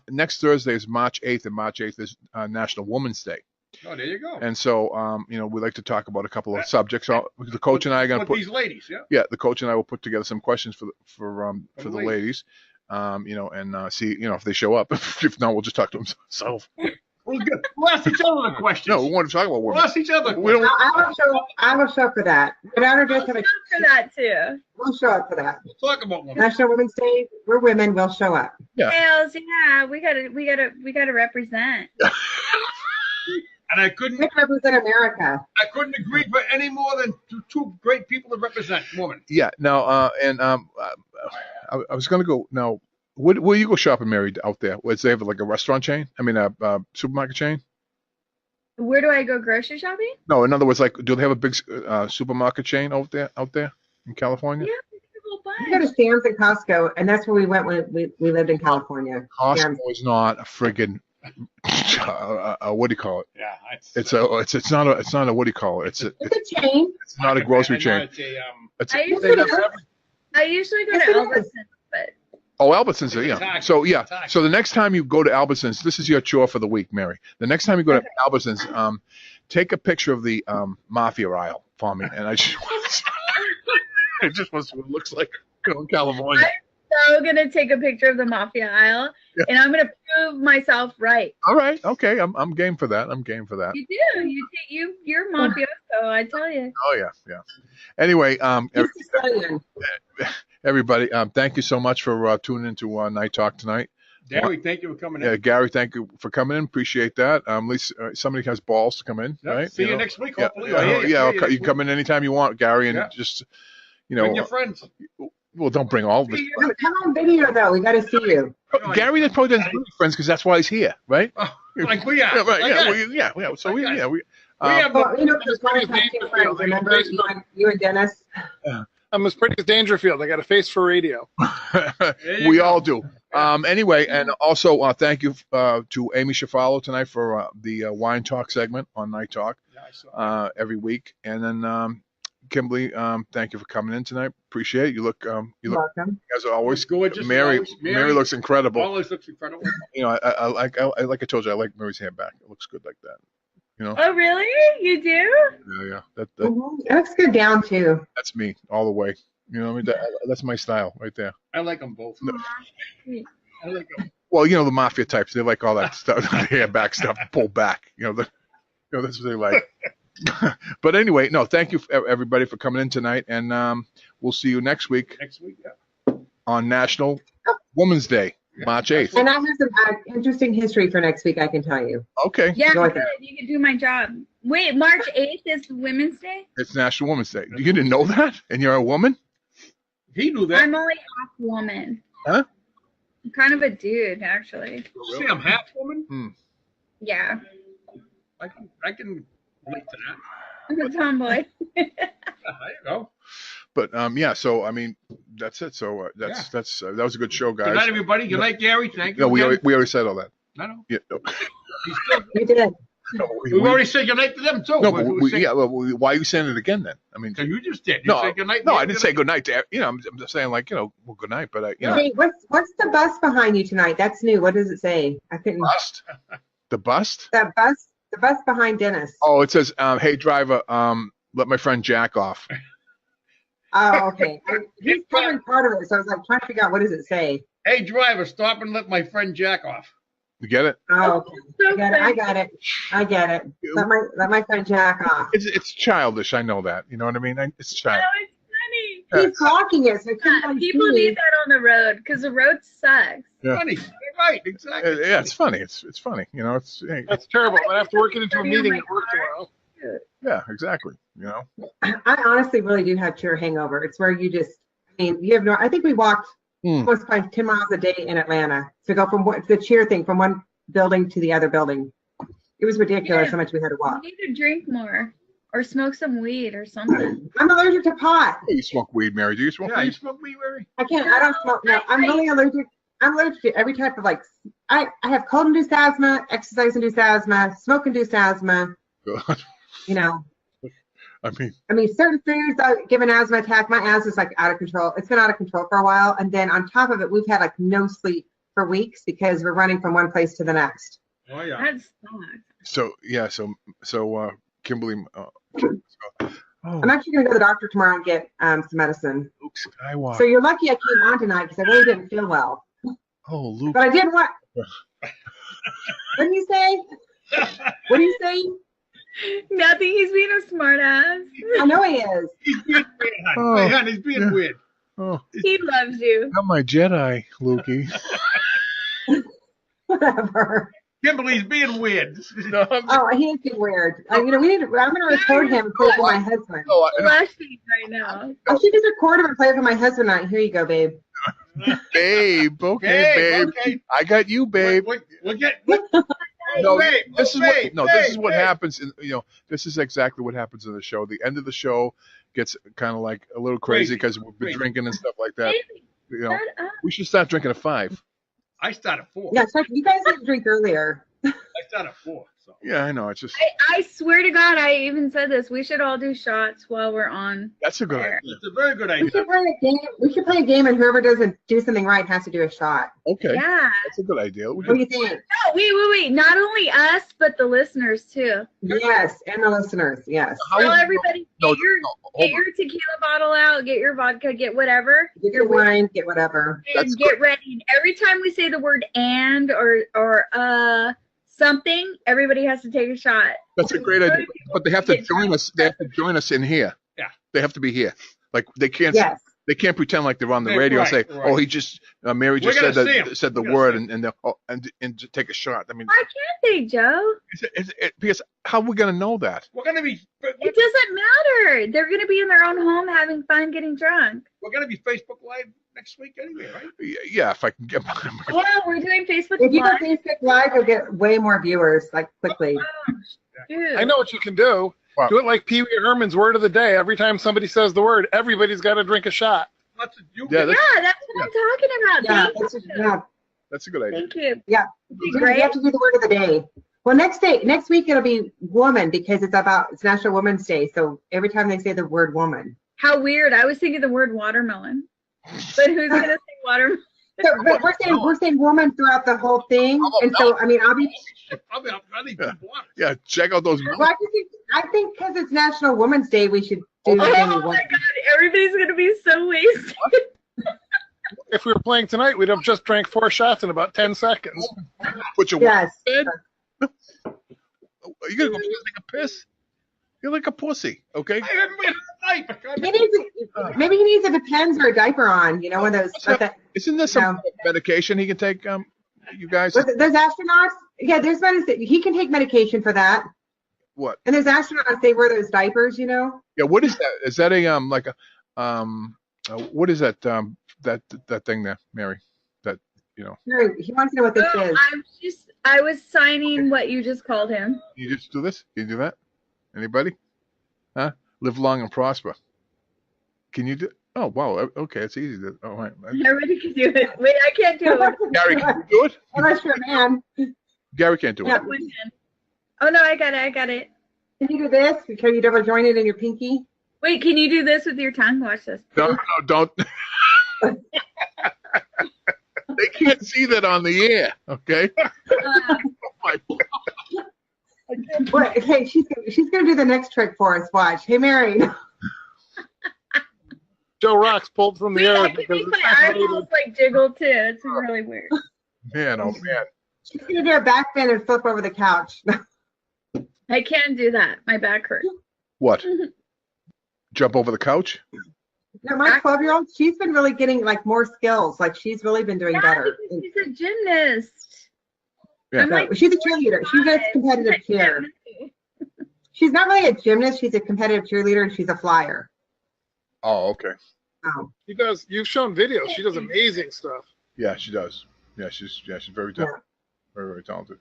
S6: next Thursday is March 8th, and March 8th is National Women's Day.
S5: Oh, there you go.
S6: And so, we'd like to talk about a couple of subjects. So the coach and I are going to put
S5: these ladies. Yeah.
S6: Yeah, the coach and I will put together some questions for the ladies. And see, if they show up. If not, we'll just talk to them ourselves.
S5: We'll ask each other the questions.
S6: No, we want to talk about women.
S5: We'll ask each other.
S9: I will show up for that.
S10: I'll show up for that too.
S9: We'll show up for that.
S5: We'll talk about women.
S9: National Women's Day. We're women. We'll show up.
S6: Yeah.
S10: Hells, yeah. We gotta represent.
S5: And I couldn't
S9: represent America.
S5: I couldn't agree for any more than two great people to represent women.
S6: Yeah. Now, I was going to go now. Where you go shopping, Mary, out there? Where they have like a restaurant chain? I mean, a supermarket chain?
S10: Where do I go grocery shopping?
S6: No, in other words, like, do they have a big supermarket chain out there in California?
S10: Yeah,
S9: we go to Sam's and Costco, and that's where we went when we lived in California.
S6: Costco is not a friggin' what do you call it?
S5: Yeah,
S6: it's not a what do you call it? It's a chain. It's not a grocery chain.
S10: I usually go to Albertsons, but.
S6: Oh, Albertsons, yeah. So so the next time you go to Albertsons, this is your chore for the week, Mary. The next time you go to Albertsons, take a picture of the mafia aisle for me, and I just want to see what it looks like in California.
S10: I'm so gonna take a picture of the mafia aisle, and I'm gonna prove myself right.
S6: All right, okay, I'm game for that. You
S10: do. You're mafioso, I tell you.
S6: Oh yeah. Anyway, everybody, thank you so much for tuning into Night Talk tonight.
S5: Gary, thank you for coming in.
S6: Yeah, Gary, thank you for coming in. Appreciate that. At least somebody has balls to come in, right?
S5: See you next week, hopefully.
S6: You can come in anytime you want, Gary, and just
S5: bring your friends.
S6: Well, don't bring all of us.
S9: Come on video, though. We got to see you.
S6: Gary probably doesn't bring friends because that's why he's here, right?
S5: Like we are.
S6: Yeah, right. So we have.
S9: Remember you and Dennis?
S11: I'm as pretty as Dangerfield. I got a face for radio.
S6: We all do. Anyway, and also thank you to Amy CHIOFALO tonight for the Wine Talk segment on Night Talk every week. And then Kimberly, thank you for coming in tonight. Appreciate it. You look
S9: welcome.
S6: As always.
S5: Gorgeous.
S6: Mary looks incredible.
S5: Always looks incredible.
S6: You know, I like I told you, I like Mary's hair back. It looks good like that. You know.
S10: Oh, really? You do?
S6: Yeah. That
S9: It looks good down too.
S6: That's me all the way. You know, what I mean, that's my style right there.
S5: I like them both.
S6: No.
S5: I like them.
S6: Well, you know, the mafia types, they like all that stuff, hair back stuff, pull back. You know, that's what they like. But anyway, no, thank you everybody for coming in tonight, and we'll see you next week.
S5: Next week, yeah.
S6: On National Women's Day, March 8th.
S9: And I have some interesting history for next week, I can tell you.
S6: Okay.
S10: Yeah, good. You can do my job. Wait, March 8th is Women's Day?
S6: It's National Women's Day. You didn't know that? And you're a woman?
S5: He knew that.
S10: I'm only half woman.
S6: Huh?
S10: I'm kind of a dude, actually.
S5: You say I'm half woman?
S10: Yeah.
S5: I can relate to that.
S10: I'm a tomboy.
S5: There you go.
S6: But yeah, so I mean, that's it. So that was a good show, guys.
S5: Good night, everybody. Good night, Gary. Thank you.
S6: No, we already said all that.
S5: I know.
S6: Yeah. No.
S9: You did.
S6: No,
S5: We've already said good night to them too.
S6: No, but why are you saying it again then? I mean,
S5: you just did. You
S6: no,
S5: said good night.
S6: No, I didn't say good night to. You know, I'm just saying like, you know, well, good night. But you know.
S9: Hey, what's the bus behind you tonight? That's new. What does it say? I couldn't.
S6: Bust. The bust.
S9: That bus. The bus behind Dennis.
S6: Oh, it says, "Hey driver, let my friend Jack off."
S9: Oh, okay. He's covering part of it, so I was like trying to figure out what does it say.
S5: Hey driver, stop and let my friend Jack off.
S6: You get it?
S9: Oh, okay. I get it. Let my friend Jack off.
S6: It's childish. I know that. You know what I mean? It's childish.
S10: Oh, it's funny.
S9: He's blocking it, so
S10: people need that on the road because the road sucks.
S6: Yeah.
S5: Funny. Right, exactly.
S6: Yeah, it's funny. It's funny. You know,
S11: That's terrible. I have to work it into a meeting at work tomorrow.
S6: Yeah, exactly. You know.
S9: I honestly really do have pure hangover. It's where you just, I mean, you have no. I think we walked almost 10 miles a day in Atlanta to go from the cheer thing from one building to the other building. It was ridiculous how much we had to walk.
S10: You need to drink more or smoke some weed or something.
S9: I'm allergic to pot.
S6: Oh, you smoke weed, Mary? Do you smoke weed?
S5: You smoke weed, Mary?
S9: I can't. I don't smoke. No, I'm really allergic. I'm allergic to every type of I have cold-induced asthma, exercise-induced asthma, smoke-induced asthma.
S6: God.
S9: You know.
S6: I mean,
S9: certain foods give an asthma attack. My asthma's out of control. It's been out of control for a while, and then on top of it, we've had no sleep for weeks because we're running from one place to the next.
S5: Oh yeah.
S10: That sucks.
S6: So yeah, so Kimberly.
S9: I'm actually gonna go to the doctor tomorrow and get some medicine.
S6: Luke Skywalker.
S9: So you're lucky I came on tonight because I really didn't feel well.
S6: Oh, Luke.
S9: But I did what? What do you say? What are you saying?
S10: Nothing. He's being a smart ass.
S9: I know he is.
S5: He's being weird, honey. Hey, honey, he's being weird.
S6: Oh,
S10: He loves you.
S6: not my Jedi, Lukey.
S9: Whatever.
S5: Kimberly's being weird.
S9: Oh, he is being weird. I'm gonna record him and play it for my husband.
S10: Blushing right now.
S9: I should just record him and play it for my husband tonight. Here you go, babe.
S6: Babe, okay, babe.
S5: Okay.
S6: I got you, babe.
S5: We'll get.
S6: No,
S5: babe,
S6: this is
S5: babe,
S6: what. No, this is
S5: babe,
S6: what
S5: babe.
S6: happens. This is exactly what happens in the show. The end of the show gets kind of like a little crazy because we've been drinking and stuff like that. You know, we should start drinking at 5.
S5: I start at 4.
S9: Yeah, so you guys didn't drink earlier.
S5: I start at 4. So.
S6: Yeah, I know. It's just.
S10: I swear to God, I even said this. We should all do shots while we're on.
S6: That's a good idea.
S5: It's a very good idea.
S9: We should play a game, and whoever doesn't do something right has to do a shot.
S6: Okay.
S10: Yeah.
S6: That's a good idea.
S9: What do you think?
S10: No, wait. Not only us, but the listeners too.
S9: Yes, and the listeners. Yes.
S10: Tell everybody,
S6: No,
S10: get your tequila bottle out, get your vodka, get whatever.
S9: Get your wine, get whatever.
S10: And get ready. And every time we say the word "and" or something, everybody has to take a shot.
S6: That's a great idea. But they have to join us. They have to join us in here.
S5: Yeah.
S6: They have to be here. Like they can't.
S9: Yes.
S6: They can't pretend like they're on the radio and say, "Oh, he just Mary just
S5: We're
S6: said
S5: gonna see
S6: said the
S5: him.
S6: word and to take a shot." I mean,
S10: Why can't they, Joe?
S6: because how are we gonna know that?
S5: We're gonna be.
S10: It doesn't matter. They're going to be in their own home having fun, getting drunk.
S5: We're gonna be Facebook Live next week anyway, right?
S6: Yeah, if I can get.
S10: Yeah, we're doing Facebook
S9: If you go
S10: Live.
S9: Facebook Live, you'll get way more viewers, quickly.
S10: Dude.
S11: I know what you can do.
S6: Wow.
S11: Do it like Pee Wee Herman's word of the day. Every time somebody says the word, everybody's got to drink a shot.
S5: That's what you
S6: Yeah,
S10: Yeah, that's what I'm talking about.
S9: Yeah,
S10: Thank
S9: that's
S10: you.
S9: just, yeah.
S6: That's a good idea.
S10: Thank you.
S9: Yeah. You have to do the word of the day. Well, next week it'll be woman because it's National Women's Day. So every time they say the word woman.
S10: How weird. I was thinking the word watermelon. But who's going to say watermelon?
S9: So, but we're saying woman throughout the whole thing. And so, I mean, I'll be.
S6: Yeah, check out those.
S9: Well, I think because it's National Women's Day, we should do
S10: Oh my God, everybody's going to be so wasted.
S11: If we were playing tonight, we'd have just drank 4 shots in about 10 seconds.
S6: Put your
S9: yes.
S6: bed. You gonna go take a piss? You're like a pussy, okay?
S9: Maybe he needs a Depends or a diaper on. You know, one of those.
S6: Isn't there some medication he can take? You guys.
S9: There's astronauts. Yeah, there's medicine. He can take medication for that.
S6: What?
S9: And there's astronauts. They wear those diapers. You know.
S6: Yeah. What is that? Is that a like a what is that that thing there, Mary? That
S9: Mary, he wants to know what this is.
S10: I was signing what you just called him.
S6: You just do this? Can you do that? Anybody? Huh? Live long and prosper. Can you do? Oh wow. Okay, it's easy. Oh right.
S10: Everybody can do it. Wait, I can't do it.
S6: Gary, can you do it?
S9: Unless you're a man.
S6: Gary can't do it.
S10: Oh no, I got it.
S9: Can you do this? Can you double join it in your pinky?
S10: Wait, can you do this with your tongue? Watch this.
S6: No, don't. They can't see that on the air, okay? Oh my God.
S9: Wait, hey, she's gonna do the next trick for us. Watch. Hey, Mary.
S11: Joe Rocks pulled from the air.
S10: I can make my eyeballs like jiggle too. It's really weird.
S6: Man, oh man.
S9: She's gonna do a back bend and flip over the couch.
S10: I can't do that. My back hurts.
S6: What? Jump over the couch?
S9: No, my 12-year-old, she's been really getting like more skills. Like she's really been doing better.
S10: She's a gymnast.
S6: Yeah.
S9: She's a cheerleader. She does competitive cheer. She's not really a gymnast. She's a competitive cheerleader, and she's a flyer.
S6: Oh, okay.
S9: Oh.
S11: She does. You've shown videos. She does amazing stuff.
S6: Yeah, she does. Yeah, she's very talented. Very, very talented.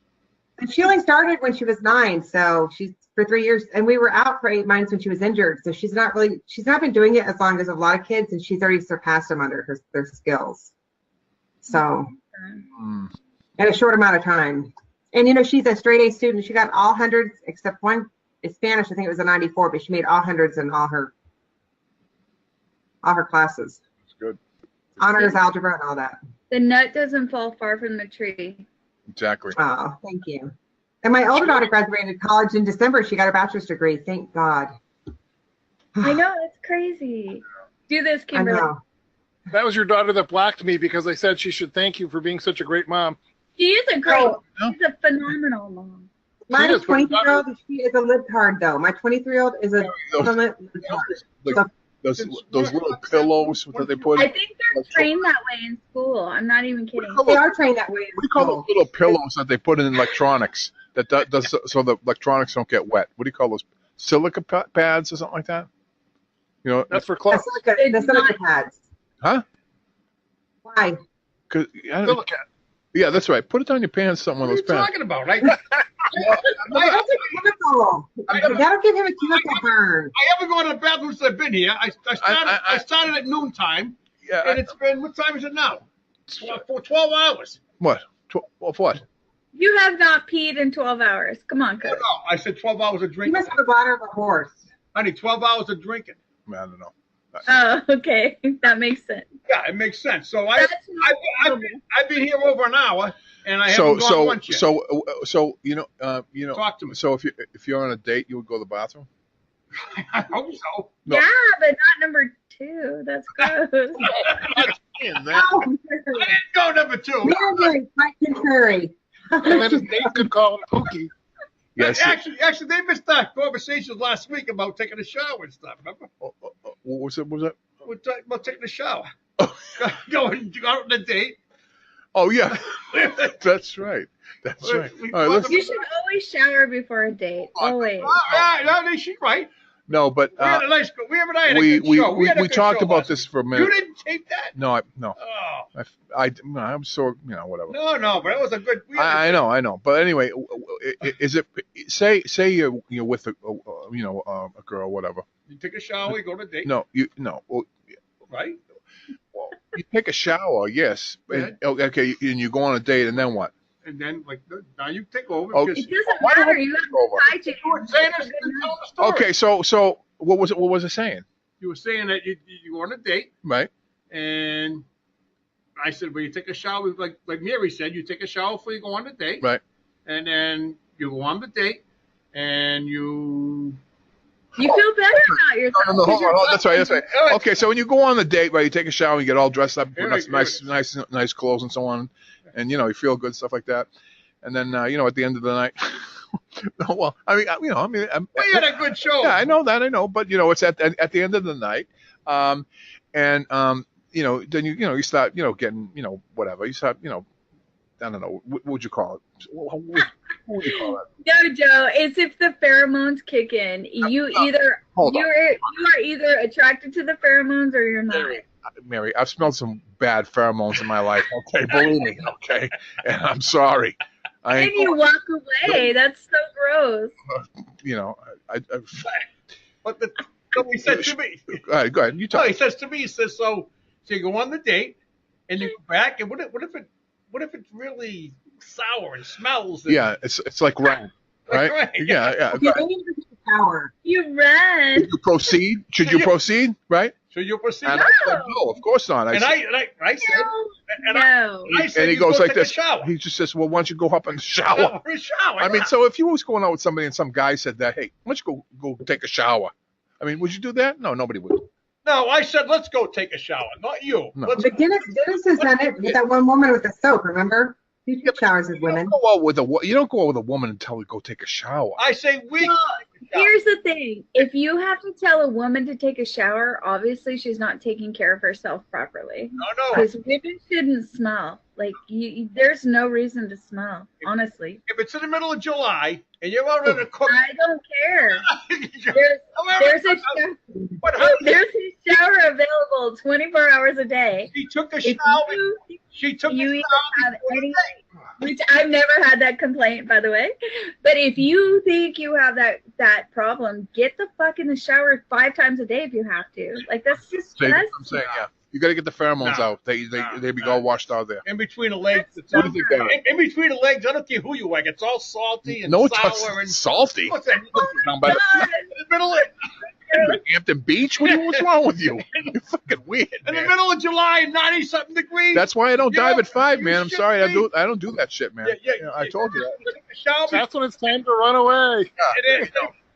S9: And she only started when she was 9, so she's for 3 years, and we were out for 8 months when she was injured. So she's not been doing it as long as a lot of kids, and she's already surpassed them under their skills. So in a short amount of time. And she's a straight A student. She got all hundreds except one. It's Spanish. I think it was a 94, but she made all hundreds in all her classes.
S6: That's good.
S9: Honors, algebra, and all that.
S10: The nut doesn't fall far from the tree.
S6: Exactly.
S9: Oh, thank you. And my older daughter graduated college in December. She got a bachelor's degree. Thank God.
S10: I know, it's crazy. Do this, Kimberly.
S9: I know.
S11: That was your daughter that blocked me because I said she should thank you for being such a great mom.
S10: She is a great, she's a phenomenal mom.
S9: My 23-year-old, she is a libtard, though. My 23-year-old is a libtard.
S6: Those little pillows that they put.
S10: I think they're trained that way in school. I'm not even kidding.
S9: They are trained that way.
S6: What do you call those little pillows that they put in electronics that does so the electronics don't get wet? What do you call those? Silica pads or something like that?
S11: That's for clothes.
S9: The silica pads.
S6: Huh?
S9: Why?
S11: Silica.
S6: Yeah, that's right. Put it on your pants, something with those
S5: What are you
S6: pads.
S5: talking about, right?
S9: That's a chemical. That'll give him a chemical burn.
S5: I haven't gone to the bathroom since I've been here. I started at noontime, and it's been, what time is it now? For 12 hours.
S6: What? What?
S10: You have not peed in 12 hours. Come on, Coach.
S5: No, I said 12 hours of
S9: You
S5: drinking.
S9: must have the bladder of a horse.
S5: I need 12 hours of drinking.
S6: I don't know.
S10: Oh, okay. That makes sense.
S5: Yeah, it makes sense. So I've been here over an hour, and I haven't gone once yet.
S6: So
S5: Talk to me.
S6: So if you're on a date, you would go to the bathroom?
S5: I hope so.
S6: No.
S10: Yeah, but not number 2. That's gross.
S5: I didn't go number 2.
S9: Very quite contrary.
S11: And then his date could call him Pookie.
S6: Yes.
S5: Actually, they missed that conversation last week about taking a shower and stuff. Remember?
S6: What was it?
S5: We're talking about taking a shower. Going out on a date.
S6: Oh yeah, that's right. That's right. All right,
S10: You should always shower before a date. Always.
S5: No, she's right.
S6: No, but
S5: We had a nice. We
S6: talked about this for a minute.
S5: You didn't tape that?
S6: No.
S5: Oh.
S6: I'm so whatever.
S5: No, but it was a good.
S6: I know. But anyway, is it say you're with a girl, whatever.
S5: You take a shower, you go to a date.
S6: No.
S5: Right.
S6: Well, you take a shower, yes. And, okay, and you go on a date, and then what?
S5: And then, like, now you take over.
S6: Oh,
S10: It doesn't matter. You have to hygiene.
S5: You were saying this, tell the story.
S6: Okay, so what was it saying?
S5: You were saying that you go on a date,
S6: right?
S5: And I said, well, you take a shower, like Mary said, you take a shower before you go on the date,
S6: right?
S5: And then you go on the date, and you
S10: feel better about yourself.
S6: No, hold on. That's right. Okay, so when you go on the date, right, you take a shower, you get all dressed up, put nice clothes and so on, and you feel good, stuff like that, and then at the end of the night. Well, you
S5: had a good show.
S6: Yeah, I know, but it's at the end of the night, and then you start getting whatever you start I don't know, what would you call it? What would you call it?
S10: No, Joe, it's if the pheromones kick in. You are either attracted to the pheromones or you're not.
S6: Mary, I've smelled some bad pheromones in my life. Okay, believe me. Okay, and I'm sorry.
S10: And you walk away. That's so gross.
S5: But he said to me.
S6: All right, go ahead. You talk.
S5: No, he says to me. He says so you go on the date, and you go back, and what if it's really sour and smells? And,
S6: yeah, it's like rat, right?
S5: Right.
S6: Yeah.
S10: You ran.
S6: Should you proceed? Should you proceed? Right?
S5: Should you proceed?
S6: And I said, no, of course not.
S5: I said,
S10: no.
S6: And he goes like this. He just says, well, why don't you go up and shower? I mean, so if you was going out with somebody and some guy said that, hey, why don't you go take a shower? I mean, would you do that? No, nobody would.
S5: No, I said, let's go take a shower, not you.
S6: No.
S9: But Dennis has done it with that one woman with the soap, remember? He took showers with women.
S6: You don't go out with a woman and tell her to go take a shower.
S5: I say
S10: here's the thing. If you have to tell a woman to take a shower, obviously she's not taking care of herself properly.
S5: No.
S10: Because women shouldn't smell. Like, there's no reason to smell, honestly.
S5: If it's in the middle of July and you're out in a cook...
S10: I don't care. There's a shower available 24 hours a day.
S5: She took a shower.
S10: Which I've never had that complaint, by the way. But if you think you have that problem, get the fuck in the shower 5 times a day if you have to. Like, that's just stress.
S6: That's what I'm saying, yeah. You got to get the pheromones out. They be all washed out there.
S5: In between the legs.
S6: What do you think?
S5: In between the legs, I don't care who you like. It's all salty and sour and
S6: salty.
S5: What's that?
S6: In the middle of Hampton Beach? What's wrong with you? You're fucking weird.
S5: In the middle of July, 90-something degrees.
S6: That's why I don't dive at 5, man. I'm sorry, I don't do that shit, man.
S5: Yeah,
S6: I told you that.
S11: That's when it's time to run away.
S5: It is.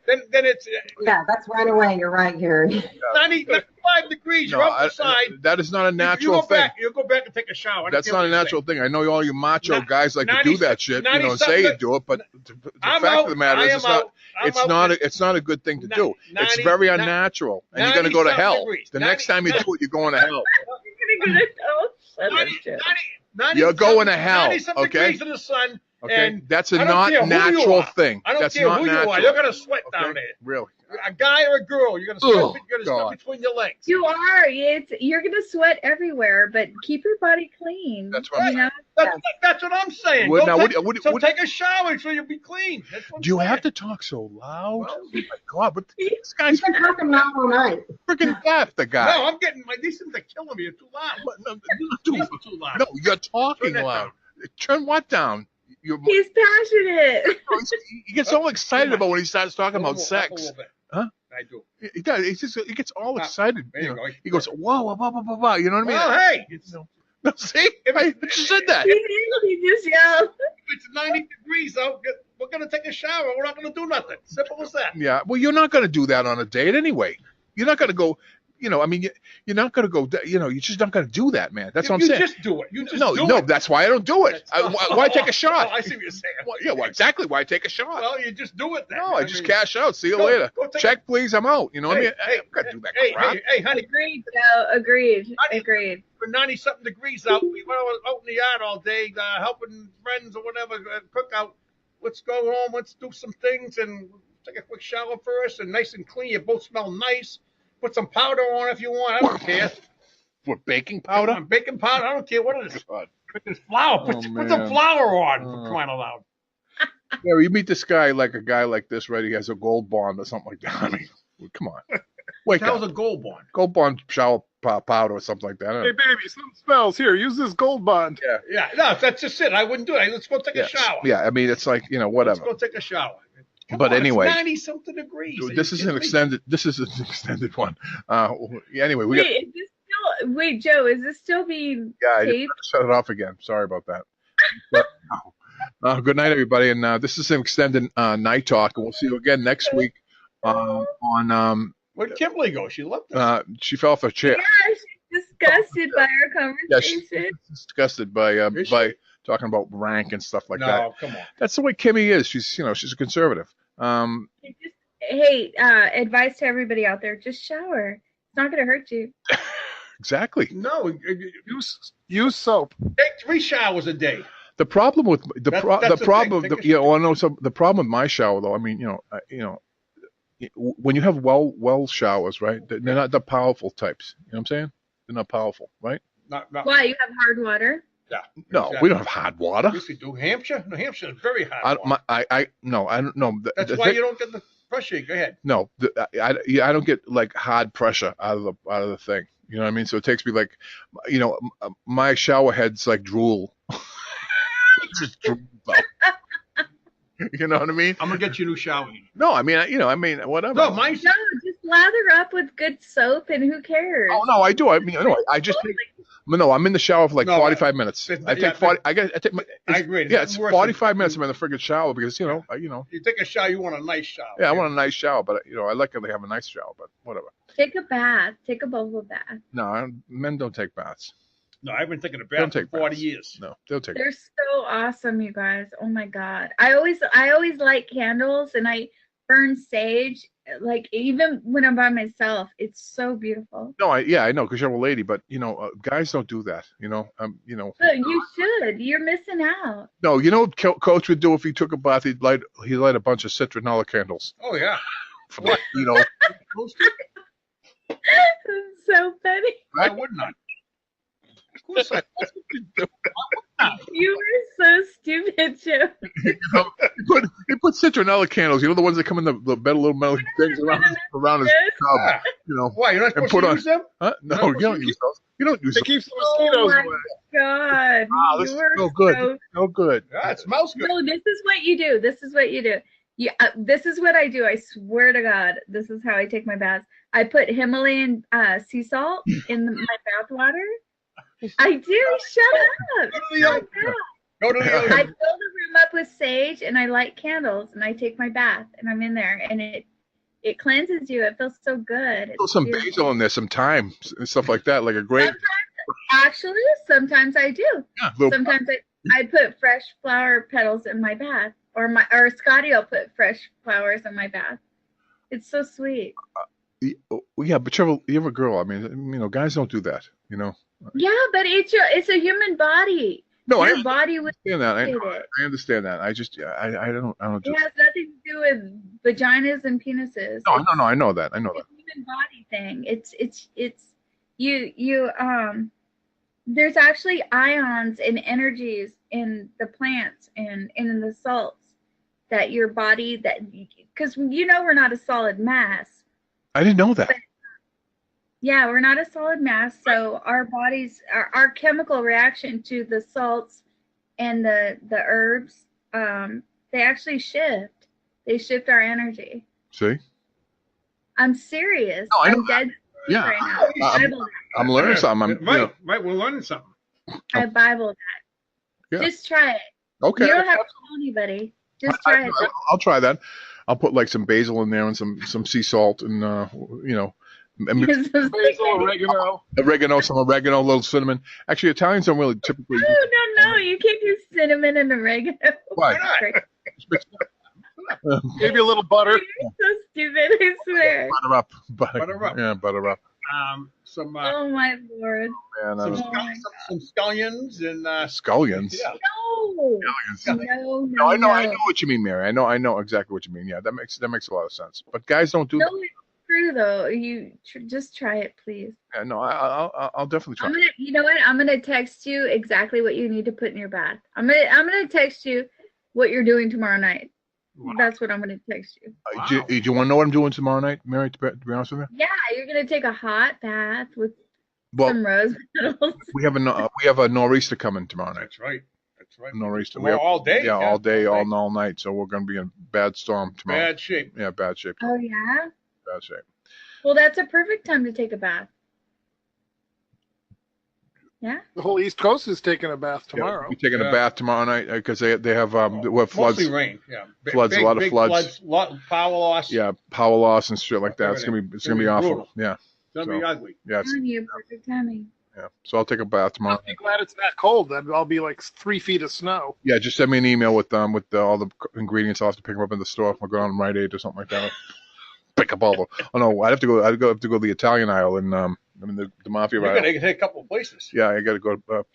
S5: Then it's
S9: that's right away. You're right, Gary.
S5: 95 degrees. You're outside.
S6: That is not a natural thing.
S5: You go back and take a shower.
S6: That's not a natural thing. I know all you macho guys like to do that shit, and say you do it, but the fact of the matter is, it's not a good thing to do. It's very unnatural, and you're gonna go to hell. The next time you do it, you're going to hell. You're going to hell.
S5: 90-something degrees in the sun.
S6: Okay,
S5: and
S6: that's a not natural thing.
S5: I don't care who you are. You're gonna sweat down there.
S6: Really?
S5: A guy or a girl, you're gonna sweat. You're gonna sweat between your legs.
S10: You are. You're gonna sweat everywhere, but keep your body clean.
S6: That's right.
S5: That's what I'm saying. Take a shower so you'll be clean.
S6: Do you have to talk so loud? Well, oh my God! But this guy's
S9: been talking loud all night.
S6: Freaking deaf, the guy.
S5: No, I'm getting these things are killing me. You're too loud.
S6: You're too loud. No, you're talking loud. Turn what down?
S10: He's passionate.
S6: He gets all excited about when he starts talking about sex. Huh?
S5: I do.
S6: He does. He gets all excited. He goes, whoa, blah, blah, blah, blah. You know what I mean?
S5: Oh, hey.
S6: No, see? I just said that.
S10: He just yelled.
S5: It's 90 degrees out. We're going to take a shower. We're not going to do nothing. Simple as that.
S6: Yeah. Well, you're not going to do that on a date anyway. You're not going to go... you're not going to go, you're just not going to do that, man. That's what I'm saying.
S5: You just do it.
S6: No, that's why I don't do it. Why take a shot?
S5: Oh, I see what you're saying.
S6: Exactly. Why take a shot?
S5: Well, you just do it then.
S6: No, I just cash out. See you later. Check, please. I'm out. You know what I mean? I'm not going to do that crap.
S5: Hey, honey.
S10: Agreed, Joe. Agreed.
S5: For 90-something degrees out, we went out in the yard all day, helping friends or whatever, cook out. Let's go home. Let's do some things and take a quick shower first and nice and clean. You both smell nice. Put some powder on if you want. I don't care.
S6: What, baking powder?
S5: Baking powder. I don't care what it is. Put this flour. Put some flour on. For crying out loud.
S6: Yeah, you meet this guy like a guy like this, right? He has a gold bond or something like that. I mean, come on. Wake up.
S5: That was a gold bond.
S6: Gold bond shower powder or something like that.
S11: Hey, baby, something smells. Here, use this Gold Bond.
S5: Yeah, no, that's just it. I wouldn't do it. Let's go take a shower.
S6: Yeah, I mean, it's like, whatever.
S5: Let's go take a shower.
S6: But anyway,
S5: it's 90-something degrees.
S6: This is an extended. This is an extended one. Anyway,
S10: Wait, Joe, is this still being
S6: I
S10: taped?
S6: shut it off again. Sorry about that. Good night, everybody, and this is an extended night talk, and we'll see you again next week on.
S5: Where'd Kimberly go? She left us.
S6: She fell off a chair.
S10: Yeah, she's disgusted by our conversation.
S6: Yeah, she's disgusted by talking about rank and stuff like that.
S5: No, come on.
S6: That's the way Kimmy is. She's she's a conservative.
S10: Hey, advice to everybody out there: just shower. It's not going to hurt you.
S6: Exactly.
S5: No,
S11: use soap.
S5: Take 3 showers a day.
S6: The problem with the problem with my shower, though, I mean, when you have well showers, right? They're not the powerful types. You know what I'm saying? They're not powerful, right?
S5: Not
S10: Why? You have hard water?
S5: Yeah.
S6: No,
S5: exactly.
S6: we don't have hot water.
S5: Yes, we do. New Hampshire is very hot.
S6: I don't know.
S5: That's why you don't get the pressure. Go ahead.
S6: No, I don't get like hard pressure out of the thing. You know what I mean? So it takes me like, my shower head's like drool. Just drool. You know what I mean?
S5: I'm gonna get you a new shower.
S6: No, I mean, whatever.
S5: No, mine's
S10: No, just lather up with good soap, and who cares?
S6: Oh no, I do. I mean, I just take. No, I'm in the shower for like 45 minutes. I take 40. I agree. Yeah, it's 45 minutes. I'm in the friggin' shower because
S5: You take a shower, you want a nice shower.
S6: Yeah, I want a nice shower, but I like to have a nice shower, but whatever.
S10: Take a bath. Take a bubble bath.
S6: No, men don't take baths.
S5: No, I've been taking a bath for 40 years.
S6: No, they'll take.
S10: They're so awesome, you guys. Oh my God. I always light candles, and I burn sage. Like even when I'm by myself, it's so beautiful.
S6: No, I know because you're a lady, but guys don't do that.
S10: But you should. You're missing out.
S6: No, what Coach would do if he took a bath? He'd light a bunch of citronella candles.
S5: Oh yeah.
S10: So funny.
S5: I would not. Of course I would.
S10: You were so stupid, Joe.
S6: He put citronella candles. The ones that come in the little metal things around his tub.
S5: Why, you're not supposed to use them?
S6: Huh? No, you don't use those. You don't use
S11: It
S6: them.
S11: keeps the mosquitoes away.
S10: God.
S6: Wow, this is so good. So good.
S5: Yeah, it smells good.
S10: No, this is what you do. This is what I do. I swear to God, this is how I take my baths. I put Himalayan sea salt in my bath water. I do. Shut up.
S5: Go to the
S10: I fill the room up with sage, and I light candles, and I take my bath, and I'm in there, and it cleanses you. It feels so good.
S6: Put some basil in there, some thyme, and stuff like that, like a grape.
S10: Sometimes I do.
S6: Yeah,
S10: Sometimes I put fresh flower petals in my bath, or Scotty will put fresh flowers in my bath. It's so sweet.
S6: Yeah, but you're a girl. I mean, guys don't do that.
S10: Yeah, but it's a human body.
S6: No,
S10: Your body would
S6: understand that. I understand that. I just, I don't.
S10: It has nothing to do with vaginas and penises.
S6: No, I know that.
S10: It's a human body thing. It's you. There's actually ions and energies in the plants and in the salts that your body because we're not a solid mass.
S6: I didn't know that.
S10: But, yeah, we're not a solid mass, so our bodies, our chemical reaction to the salts and the herbs, they actually shift. They shift our energy.
S6: See?
S10: I'm serious.
S6: No, I know
S10: I'm dead
S6: yeah,
S10: right now.
S6: I'm learning something.
S5: Right, we're learning something.
S10: I Bible that.
S6: Yeah.
S10: Just try it.
S6: Okay.
S10: You don't have to tell anybody. Just try it.
S6: I'll try that. I'll put like some basil in there and some sea salt and oregano, some oregano, a little cinnamon. Actually, Italians don't really typically.
S10: No, you can't use cinnamon and oregano.
S6: Why?
S11: Maybe a little butter.
S10: You're so stupid, I swear.
S6: Butter up.
S5: Yeah,
S6: butter up.
S5: Some.
S10: Oh my Lord.
S6: Man,
S5: some scallions and.
S6: Scallions.
S5: Yeah.
S10: No.
S6: I know what you mean, Mary. I know exactly what you mean. Yeah, that makes a lot of sense. But guys don't do.
S10: No, it's true though. You just try it, please.
S6: Yeah, no, I'll definitely try.
S10: You know what? I'm gonna text you exactly what you need to put in your bath. I'm gonna text you what you're doing tomorrow night. Wow. That's what I'm gonna text you.
S6: Do you want to know what I'm doing tomorrow night, Mary? To be honest with you.
S10: Yeah, you're gonna take a hot bath with
S6: Well,
S10: some rose petals.
S6: we have a nor'easter coming tomorrow night.
S5: That's right.
S6: Nor'easter.
S5: Well, all day.
S6: Yeah, all day, all night. So we're going to be in bad storm tomorrow.
S5: Bad shape.
S6: Yeah, bad shape.
S10: Oh yeah.
S6: Bad shape.
S10: Well, that's a perfect time to take a bath. Yeah.
S11: The whole East Coast is taking a bath tomorrow.
S6: We're taking a bath tomorrow night because they have floods.
S5: Mostly rain. Yeah.
S6: Floods. A lot of floods.
S5: Power loss.
S6: Yeah, power loss and shit like that.
S5: Everything.
S6: It's gonna be awful.
S5: Brutal.
S6: Yeah.
S5: It's gonna be ugly.
S6: Yeah.
S10: Perfect timing.
S6: Yeah. So I'll take a bath tomorrow.
S11: I'll be glad it's that cold. I'll be like 3 feet of snow.
S6: Yeah, just send me an email with all the ingredients. I'll have to pick them up in the store. I'll go down to Rite Aid or something like that. Pick up all the. Oh no, I'd have to go to the Italian aisle and the mafia aisle.
S5: You're gonna hit a couple of places.
S6: Yeah, I got to go.
S10: The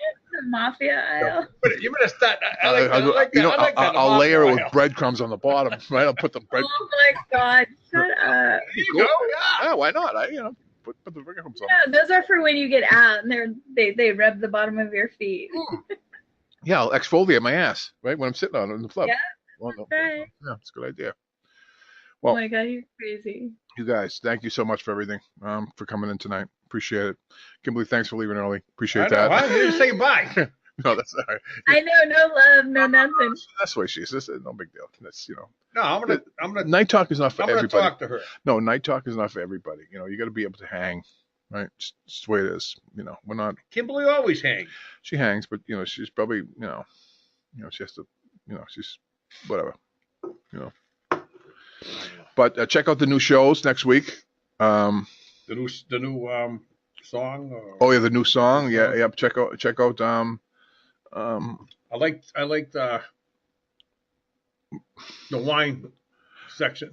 S10: mafia aisle.
S5: You better start. I like that.
S6: I'll layer it with breadcrumbs on the bottom. Right, I'll put the bread.
S10: Oh my God! Shut up.
S5: There you go.
S6: Yeah, why not? Put the breadcrumbs on.
S10: Yeah, those are for when you get out and they rub the bottom of your feet.
S6: Yeah, I'll exfoliate my ass right when I'm sitting on it in the club.
S10: Yeah.
S6: Well, no.
S10: Right.
S6: Yeah, it's a good idea. Well,
S10: Oh my God, you're crazy.
S6: you guys, thank you so much for everything. For coming in tonight. Appreciate it. Kimberly, thanks for leaving early. Appreciate that.
S5: Why didn't you say goodbye?
S6: No, that's all right.
S10: I know, no love, no nothing.
S6: That's the way she is. This is no big deal. That's
S5: No, I'm gonna.
S6: Night talk is not for
S5: I'm gonna
S6: everybody.
S5: talk to her.
S6: No, night talk is not for everybody. You got to be able to hang, right? It's the way it is. We're not.
S5: Kimberly always hangs.
S6: She hangs, but she's probably she has to, she's whatever, But check out the new shows next week.
S5: The new song.
S6: Oh yeah, the new song. Yeah. Check out.
S5: I like the wine section.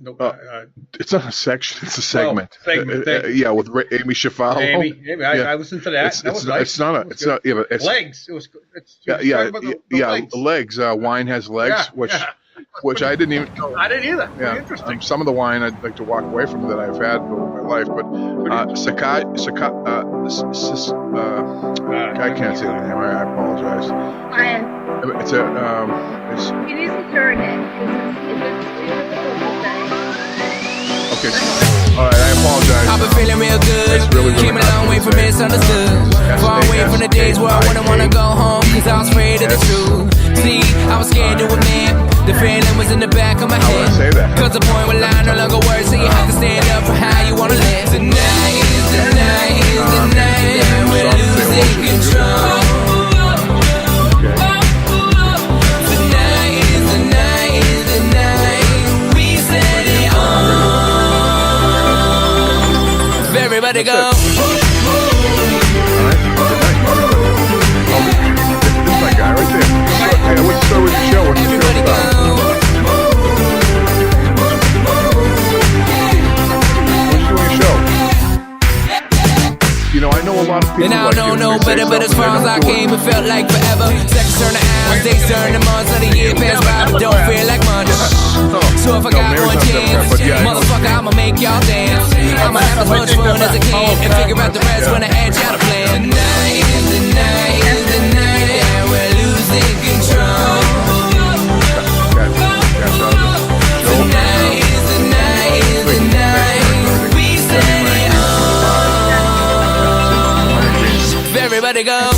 S6: It's not a section; it's a segment.
S5: Segment.
S6: Yeah, with AIMEE CHIOFALO.
S5: AIMEE, I listened to that. That was nice.
S6: It's not. Yeah, but it's
S5: legs. It was.
S6: Legs. Wine has legs, which I didn't even know.
S5: I didn't either.
S6: Yeah.
S5: Interesting.
S6: Some of the wine I'd like to walk away from that I've had over my life, but I can't say the name. I apologize. It's a.
S10: You need to turn it because it's too difficult to say.
S6: Okay. All right. I apologize.
S12: I've been feeling real good.
S6: Really
S12: Came a long way from misunderstood. Far away from the days where I wouldn't want to go home because I was afraid of the truth. See, I was scared to admit the feeling was in the back of my head. Cause the point where line no longer works, so you have to stand up for how you want to live. Tonight is the night, is the night that we're losing control. Tonight is the night, is the night we set it off. Everybody go.
S6: This is my guy right there. Hey, what's the story with the show? What's the show about? I know a lot of people.
S12: And I don't know better, but as far as I came, it felt like forever. Seconds turn to hours, days turn to months, let a year pass by, but don't feel like much. So if I got one chance, motherfucker, I'ma make y'all dance. I'ma have as much fun as I can and figure out the rest when I add y'all to plan. Tonight is the night, is the night that we're losing control. Tonight is the night, is the night we set it off. Everybody go.